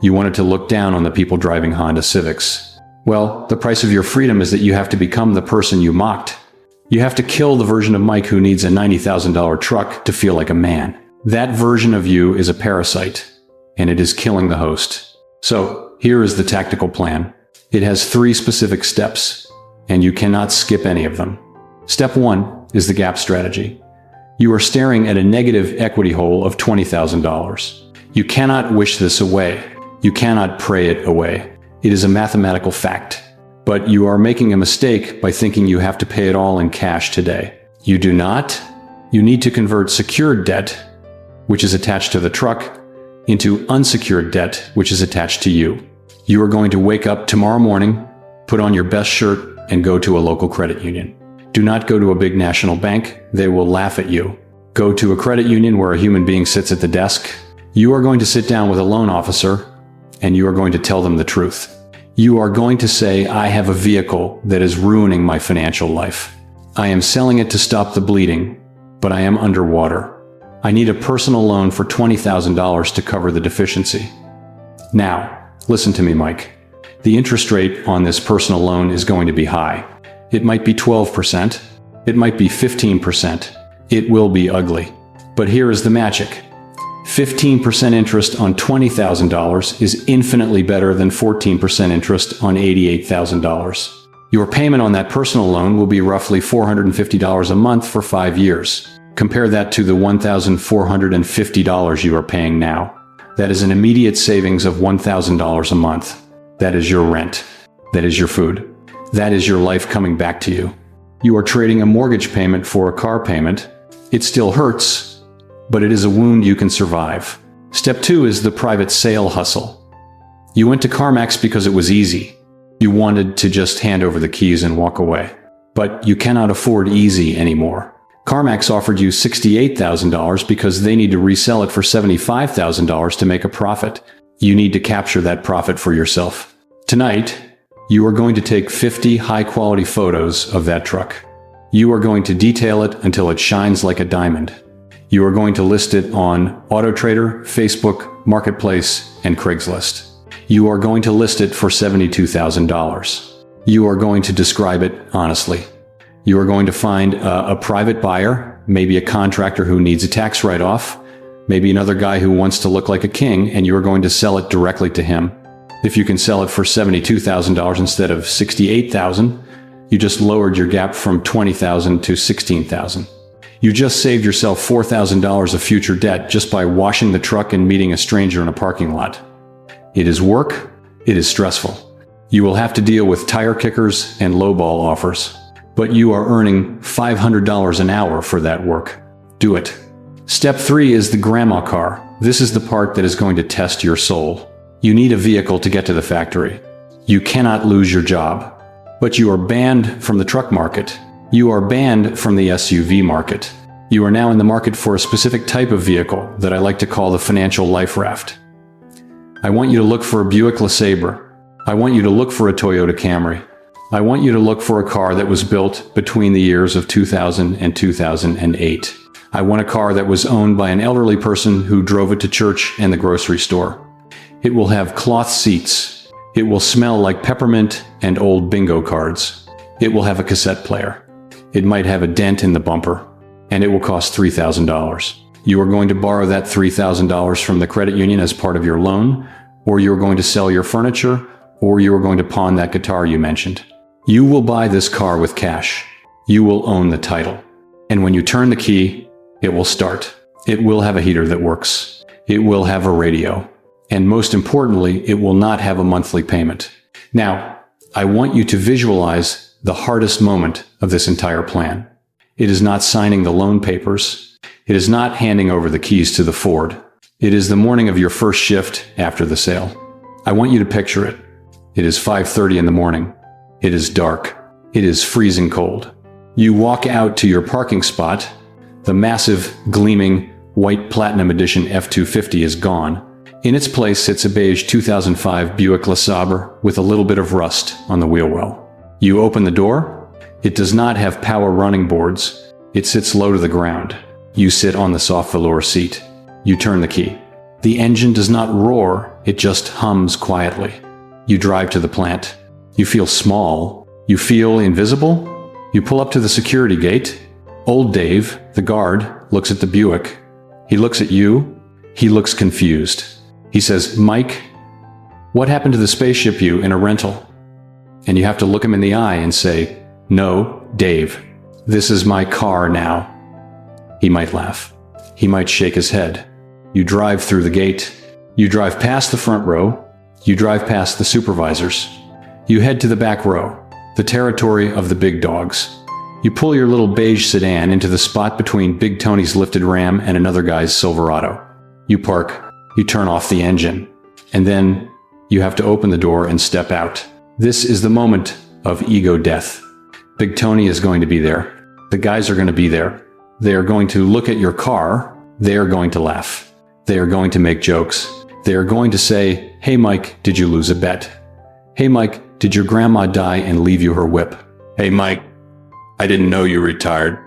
You wanted to look down on the people driving Honda Civics. Well, the price of your freedom is that you have to become the person you mocked. You have to kill the version of Mike who needs a $90,000 truck to feel like a man. That version of you is a parasite, and it is killing the host. So, here is the tactical plan. It has 3 specific steps, and you cannot skip any of them. Step 1 is the gap strategy. You are staring at a negative equity hole of $20,000. You cannot wish this away. You cannot pray it away. It is a mathematical fact. But you are making a mistake by thinking you have to pay it all in cash today. You do not. You need to convert secured debt, which is attached to the truck, into unsecured debt, which is attached to you. You are going to wake up tomorrow morning, put on your best shirt, and go to a local credit union. Do not go to a big national bank. They will laugh at you. Go to a credit union where a human being sits at the desk. You are going to sit down with a loan officer, and you are going to tell them the truth. You are going to say, I have a vehicle that is ruining my financial life. I am selling it to stop the bleeding, but I am underwater. I need a personal loan for $20,000 to cover the deficiency. Now, listen to me, Mike. The interest rate on this personal loan is going to be high. It might be 12%. It might be 15%. It will be ugly. But here is the magic. 15% interest on $20,000 is infinitely better than 14% interest on $88,000. Your payment on that personal loan will be roughly $450 a month for 5 years. Compare that to the $1,450 you are paying now. That is an immediate savings of $1,000 a month. That is your rent. That is your food. That is your life coming back to you. You are trading a mortgage payment for a car payment. It still hurts, but it is a wound you can survive. Step 2 is the private sale hustle. You went to CarMax because it was easy. You wanted to just hand over the keys and walk away. But you cannot afford easy anymore. CarMax offered you $68,000 because they need to resell it for $75,000 to make a profit. You need to capture that profit for yourself. Tonight, you are going to take 50 high-quality photos of that truck. You are going to detail it until it shines like a diamond. You are going to list it on AutoTrader, Facebook, Marketplace, and Craigslist. You are going to list it for $72,000. You are going to describe it honestly. You are going to find a private buyer, maybe a contractor who needs a tax write-off, maybe another guy who wants to look like a king, and you are going to sell it directly to him. If you can sell it for $72,000 instead of $68,000, you just lowered your gap from $20,000 to $16,000. You just saved yourself $4,000 of future debt just by washing the truck and meeting a stranger in a parking lot. It is work. It is stressful. You will have to deal with tire kickers and lowball offers. But you are earning $500 an hour for that work. Do it. Step 3 is the grandma car. This is the part that is going to test your soul. You need a vehicle to get to the factory. You cannot lose your job. But you are banned from the truck market. You are banned from the SUV market. You are now in the market for a specific type of vehicle that I like to call the financial life raft. I want you to look for a Buick LeSabre. I want you to look for a Toyota Camry. I want you to look for a car that was built between the years of 2000 and 2008. I want a car that was owned by an elderly person who drove it to church and the grocery store. It will have cloth seats. It will smell like peppermint and old bingo cards. It will have a cassette player. It might have a dent in the bumper, and it will cost $3,000. You are going to borrow that $3,000 from the credit union as part of your loan, or you are going to sell your furniture, or you are going to pawn that guitar you mentioned. You will buy this car with cash. You will own the title. And when you turn the key, it will start. It will have a heater that works. It will have a radio. And most importantly, it will not have a monthly payment. Now, I want you to visualize the hardest moment of this entire plan. It is not signing the loan papers. It is not handing over the keys to the Ford. It is the morning of your first shift after the sale. I want you to picture it. It is 5:30 in the morning. It is dark. It is freezing cold. You walk out to your parking spot. The massive, gleaming, white Platinum Edition F-250 is gone. In its place sits a beige 2005 Buick LeSabre with a little bit of rust on the wheel well. You open the door. It does not have power running boards. It sits low to the ground. You sit on the soft velour seat. You turn the key. The engine does not roar, it just hums quietly. You drive to the plant. You feel small. You feel invisible. You pull up to the security gate. Old Dave, the guard, looks at the Buick. He looks at you. He looks confused. He says, "Mike, what happened to the spaceship you in a rental?" And you have to look him in the eye and say, "No, Dave, this is my car now." He might laugh. He might shake his head. You drive through the gate. You drive past the front row. You drive past the supervisors. You head to the back row, the territory of the big dogs. You pull your little beige sedan into the spot between Big Tony's lifted Ram and another guy's Silverado. You park. You turn off the engine. And then you have to open the door and step out. This is the moment of ego death. Big Tony is going to be there. The guys are going to be there. They are going to look at your car. They are going to laugh. They are going to make jokes. They are going to say, "Hey Mike, did you lose a bet? Hey Mike, did your grandma die and leave you her whip? Hey Mike, I didn't know you retired.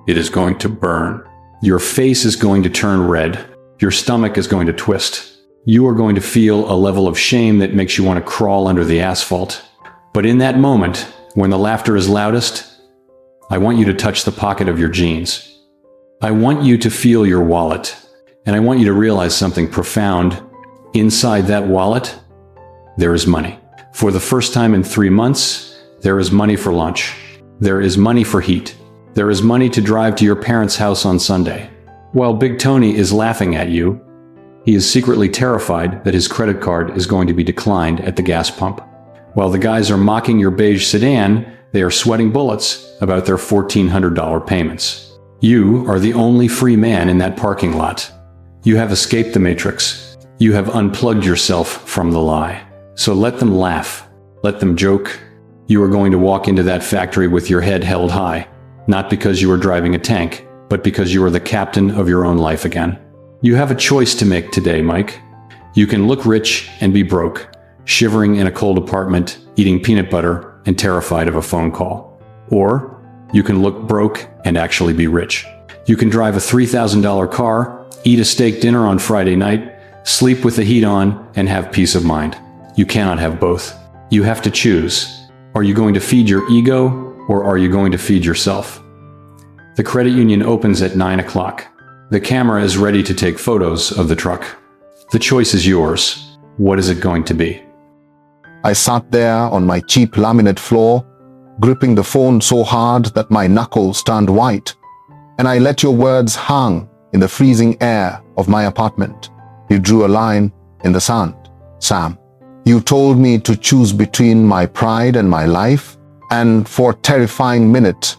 It is going to burn." Your face is going to turn red. Your stomach is going to twist. You are going to feel a level of shame that makes you want to crawl under the asphalt. But in that moment, when the laughter is loudest, I want you to touch the pocket of your jeans. I want you to feel your wallet. And I want you to realize something profound. Inside that wallet, there is money. For the first time in 3 months, there is money for lunch. There is money for heat. There is money to drive to your parents' house on Sunday. While Big Tony is laughing at you, he is secretly terrified that his credit card is going to be declined at the gas pump. While the guys are mocking your beige sedan, they are sweating bullets about their $1,400 payments. You are the only free man in that parking lot. You have escaped the matrix. You have unplugged yourself from the lie. So let them laugh. Let them joke. You are going to walk into that factory with your head held high, not because you are driving a tank, but because you are the captain of your own life again. You have a choice to make today, Mike. You can look rich and be broke, shivering in a cold apartment, eating peanut butter, and terrified of a phone call. Or you can look broke and actually be rich. You can drive a $3,000 car, eat a steak dinner on Friday night, sleep with the heat on, and have peace of mind. You cannot have both. You have to choose. Are you going to feed your ego, or are you going to feed yourself? The credit union opens at 9 o'clock. The camera is ready to take photos of the truck. The choice is yours. What is it going to be? I sat there on my cheap laminate floor, gripping the phone so hard that my knuckles turned white, and I let your words hang in the freezing air of my apartment. You drew a line in the sand, Sam. You told me to choose between my pride and my life, and for a terrifying minute,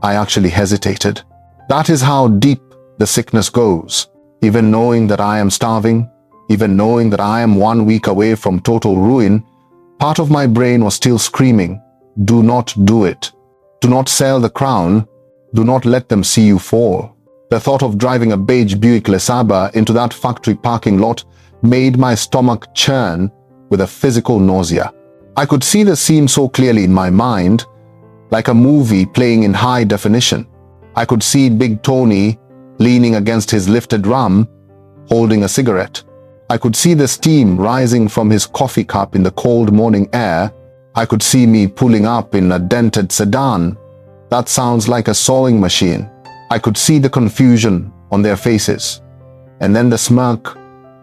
I actually hesitated. That is how deep the sickness goes. Even knowing that I am starving, even knowing that I am 1 week away from total ruin, part of my brain was still screaming, "Do not do it. Do not sell the crown. Do not let them see you fall." The thought of driving a beige Buick LeSabre into that factory parking lot made my stomach churn with a physical nausea. I could see the scene so clearly in my mind, like a movie playing in high definition. I could see Big Tony leaning against his lifted Ram, holding a cigarette. I could see the steam rising from his coffee cup in the cold morning air. I could see me pulling up in a dented sedan. That sounds like a sewing machine. I could see the confusion on their faces, and then the smirk,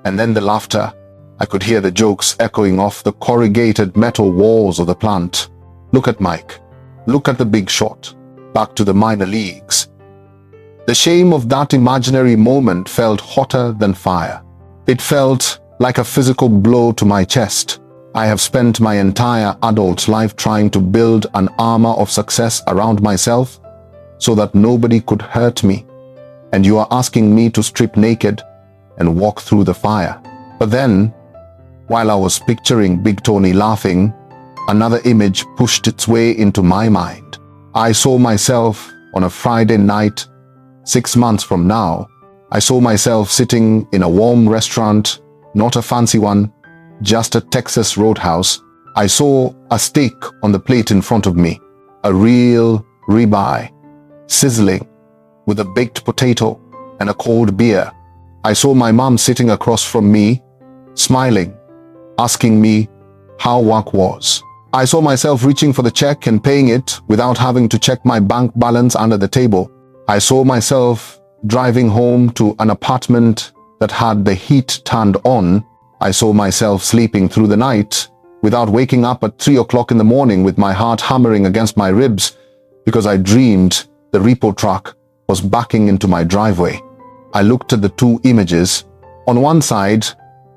and then the laughter. I could hear the jokes echoing off the corrugated metal walls of the plant. Look at Mike. Look at the big shot. Back to the minor leagues. The shame of that imaginary moment felt hotter than fire. It felt like a physical blow to my chest. I have spent my entire adult life trying to build an armor of success around myself so that nobody could hurt me. And you are asking me to strip naked and walk through the fire. But then, While I was picturing Big Tony laughing, another image pushed its way into my mind. I saw myself on a Friday night 6 months from now. I saw myself sitting in a warm restaurant, not a fancy one, just a Texas roadhouse. I saw a steak on the plate in front of me, a real ribeye, sizzling with a baked potato and a cold beer. I saw my mom sitting across from me, smiling, asking me how work was. I saw myself reaching for the check and paying it without having to check my bank balance under the table. I saw myself driving home to an apartment that had the heat turned on. I saw myself sleeping through the night without waking up at 3 o'clock in the morning with my heart hammering against my ribs because I dreamed the repo truck was backing into my driveway. I looked at the two images. On one side,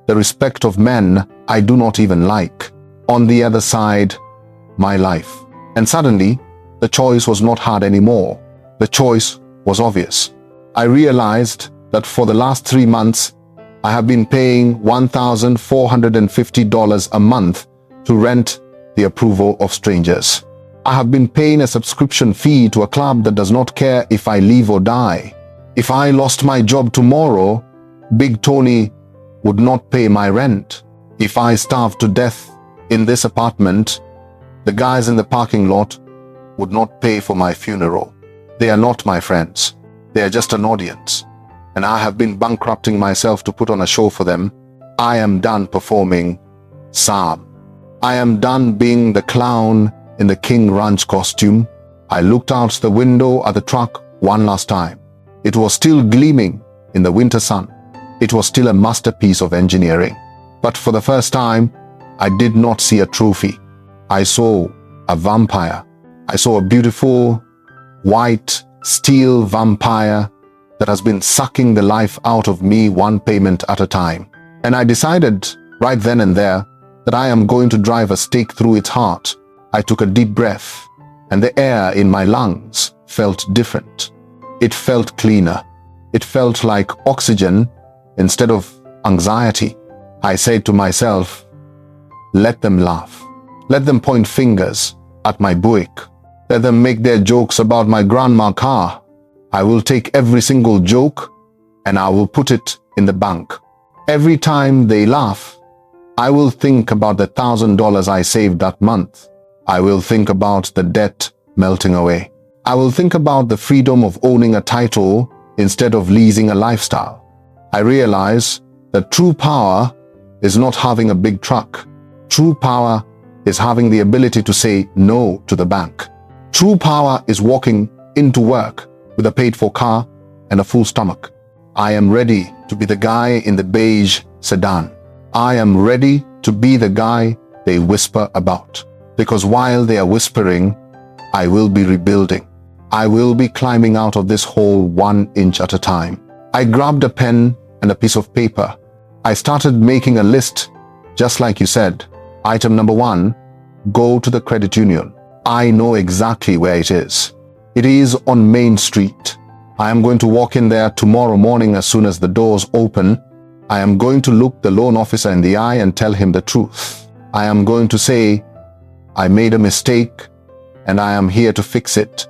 the respect of men I do not even like. On the other side, my life. And suddenly, the choice was not hard anymore. The choice was obvious. I realized that for the last 3 months, I have been paying $1,450 a month to rent the approval of strangers. I have been paying a subscription fee to a club that does not care if I live or die. If I lost my job tomorrow, Big Tony would not pay my rent. If I starved to death in this apartment, the guys in the parking lot would not pay for my funeral. They are not my friends. They are just an audience. And I have been bankrupting myself to put on a show for them. I am done performing Sam. I am done being the clown in the King Ranch costume. I looked out the window at the truck one last time. It was still gleaming in the winter sun. It was still a masterpiece of engineering. But for the first time, I did not see a trophy. I saw a vampire. I saw a beautiful, white, steel vampire that has been sucking the life out of me one payment at a time. And I decided right then and there that I am going to drive a stake through its heart. I took a deep breath, and the air in my lungs felt different. It felt cleaner. It felt like oxygen instead of anxiety. I said to myself, let them laugh. Let them point fingers at my Buick. Let them make their jokes about my grandma car. I will take every single joke and I will put it in the bank. Every time they laugh, I will think about the $1,000 I saved that month. I will think about the debt melting away. I will think about the freedom of owning a title instead of leasing a lifestyle. I realize that true power is not having a big truck. True power is having the ability to say no to the bank. True power is walking into work with a paid-for car and a full stomach. I am ready to be the guy in the beige sedan. I am ready to be the guy they whisper about. Because while they are whispering, I will be rebuilding. I will be climbing out of this hole 1 inch at a time. I grabbed a pen and a piece of paper. I started making a list, just like you said. Item number 1, go to the credit union. I know exactly where it is. It is on Main Street. I am going to walk in there tomorrow morning as soon as the doors open. I am going to look the loan officer in the eye and tell him the truth. I am going to say, I made a mistake and I am here to fix it.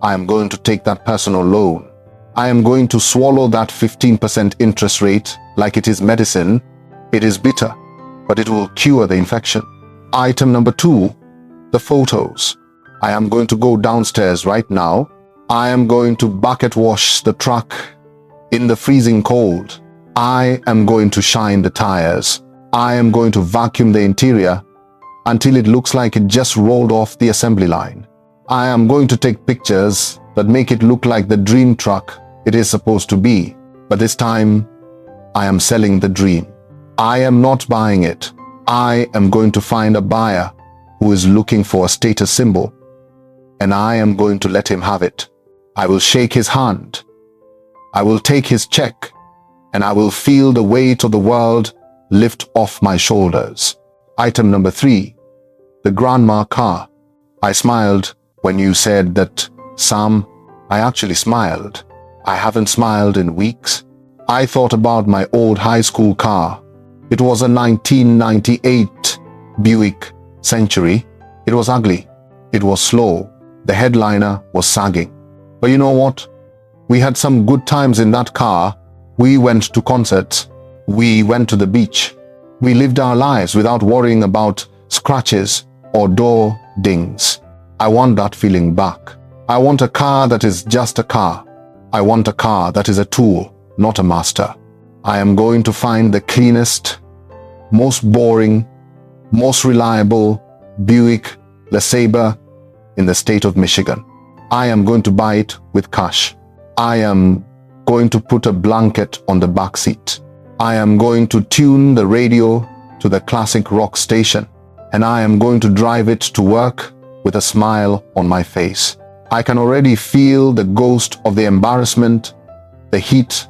I am going to take that personal loan. I am going to swallow that 15% interest rate like it is medicine. It is bitter, but it will cure the infection. Item number 2, the photos. I am going to go downstairs right now. I am going to bucket wash the truck in the freezing cold. I am going to shine the tires. I am going to vacuum the interior until it looks like it just rolled off the assembly line. I am going to take pictures that make it look like the dream truck it is supposed to be. But this time, I am selling the dream. I am not buying it. I am going to find a buyer who is looking for a status symbol, and I am going to let him have it. I will shake his hand. I will take his check, and I will feel the weight of the world lift off my shoulders. Item number 3, the grandma car. I smiled when you said that, Sam. I actually smiled. I haven't smiled in weeks. I thought about my old high school car, It was a 1998 Buick Century. It was ugly. It was slow. The headliner was sagging. But you know what? We had some good times in that car. We went to concerts. We went to the beach. We lived our lives without worrying about scratches or door dings. I want that feeling back. I want a car that is just a car. I want a car that is a tool, not a master. I am going to find the cleanest, most boring, most reliable Buick LeSabre in the state of Michigan. I am going to buy it with cash. I am going to put a blanket on the back seat. I am going to tune the radio to the classic rock station, and I am going to drive it to work with a smile on my face. I can already feel the ghost of the embarrassment, the heat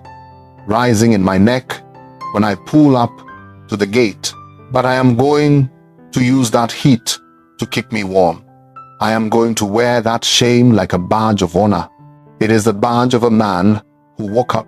rising in my neck when I pull up to the gate. But I am going to use that heat to keep me warm. I am going to wear that shame like a badge of honor. It is the badge of a man who woke up.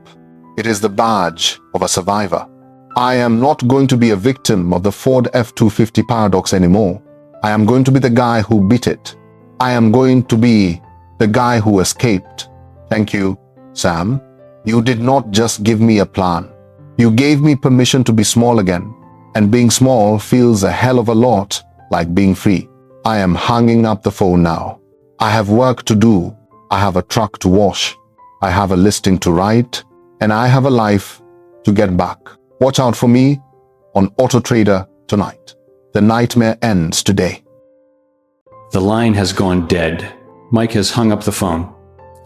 It is the badge of a survivor. I am not going to be a victim of the Ford F-250 paradox anymore. I am going to be the guy who beat it. I am going to be the guy who escaped. Thank you, Sam. You did not just give me a plan. You gave me permission to be small again. And being small feels a hell of a lot like being free. I am hanging up the phone now. I have work to do. I have a truck to wash. I have a listing to write. And I have a life to get back. Watch out for me on Auto Trader tonight. The nightmare ends today. The line has gone dead. Mike has hung up the phone.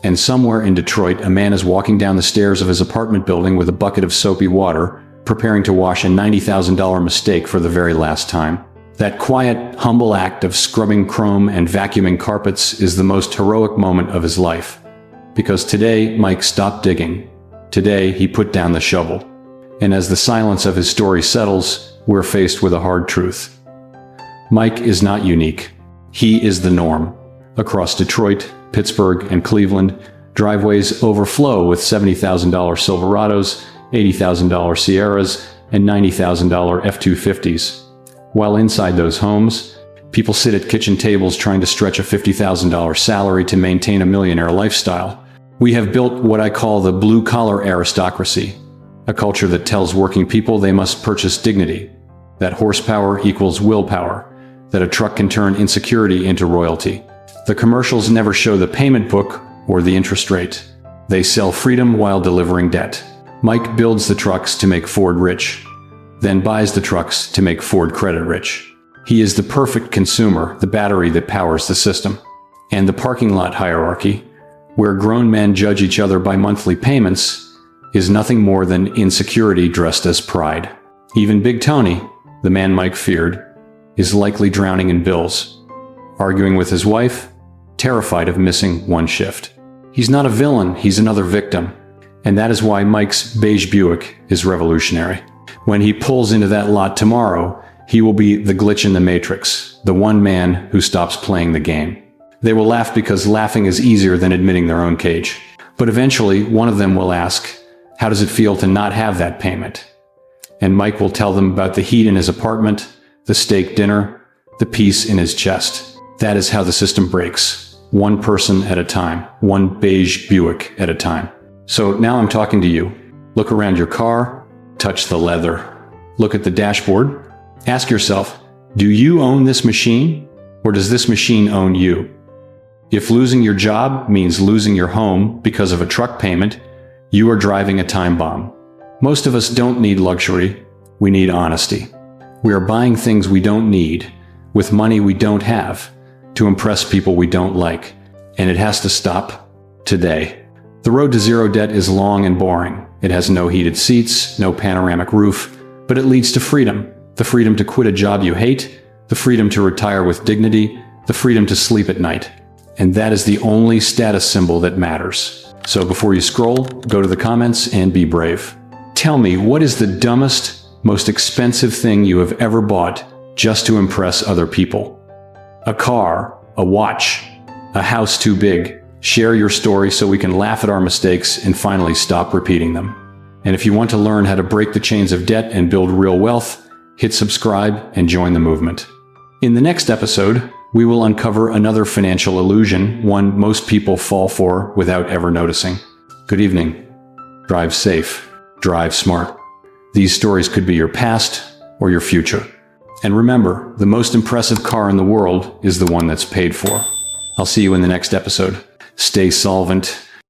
And somewhere in Detroit, a man is walking down the stairs of his apartment building with a bucket of soapy water, preparing to wash a $90,000 mistake for the very last time. That quiet, humble act of scrubbing chrome and vacuuming carpets is the most heroic moment of his life. Because today, Mike stopped digging. Today, he put down the shovel. And as the silence of his story settles, we're faced with a hard truth. Mike is not unique. He is the norm. Across Detroit, Pittsburgh, and Cleveland, driveways overflow with $70,000 Silverados, $80,000 Sierras, and $90,000 F-250s. While inside those homes, people sit at kitchen tables trying to stretch a $50,000 salary to maintain a millionaire lifestyle. We have built what I call the blue-collar aristocracy, a culture that tells working people they must purchase dignity, that horsepower equals willpower, that a truck can turn insecurity into royalty. The commercials never show the payment book or the interest rate. They sell freedom while delivering debt. Mike builds the trucks to make Ford rich, then buys the trucks to make Ford credit rich. He is the perfect consumer, the battery that powers the system. And the parking lot hierarchy, where grown men judge each other by monthly payments, is nothing more than insecurity dressed as pride. Even Big Tony, the man Mike feared, is likely drowning in bills, arguing with his wife, terrified of missing one shift. He's not a villain, he's another victim. And that is why Mike's beige Buick is revolutionary. When he pulls into that lot tomorrow, he will be the glitch in the matrix, the one man who stops playing the game. They will laugh because laughing is easier than admitting their own cage. But eventually, one of them will ask, how does it feel to not have that payment? And Mike will tell them about the heat in his apartment, the steak dinner, the peace in his chest. That is how the system breaks, one person at a time, one beige Buick at a time. So now I'm talking to you. Look around your car, touch the leather. Look at the dashboard. Ask yourself, do you own this machine, or does this machine own you? If losing your job means losing your home because of a truck payment, you are driving a time bomb. Most of us don't need luxury, we need honesty. We are buying things we don't need, with money we don't have, to impress people we don't like, and it has to stop today. The road to zero debt is long and boring. It has no heated seats, no panoramic roof, but it leads to freedom. The freedom to quit a job you hate, the freedom to retire with dignity, the freedom to sleep at night. And that is the only status symbol that matters. So before you scroll, go to the comments and be brave. Tell me, what is the dumbest, most expensive thing you have ever bought just to impress other people? A car, a watch, a house too big. Share your story so we can laugh at our mistakes and finally stop repeating them. And if you want to learn how to break the chains of debt and build real wealth, hit subscribe and join the movement. In the next episode, we will uncover another financial illusion, one most people fall for without ever noticing. Good evening. Drive safe. Drive smart. These stories could be your past or your future. And remember, the most impressive car in the world is the one that's paid for. I'll see you in the next episode. Stay solvent,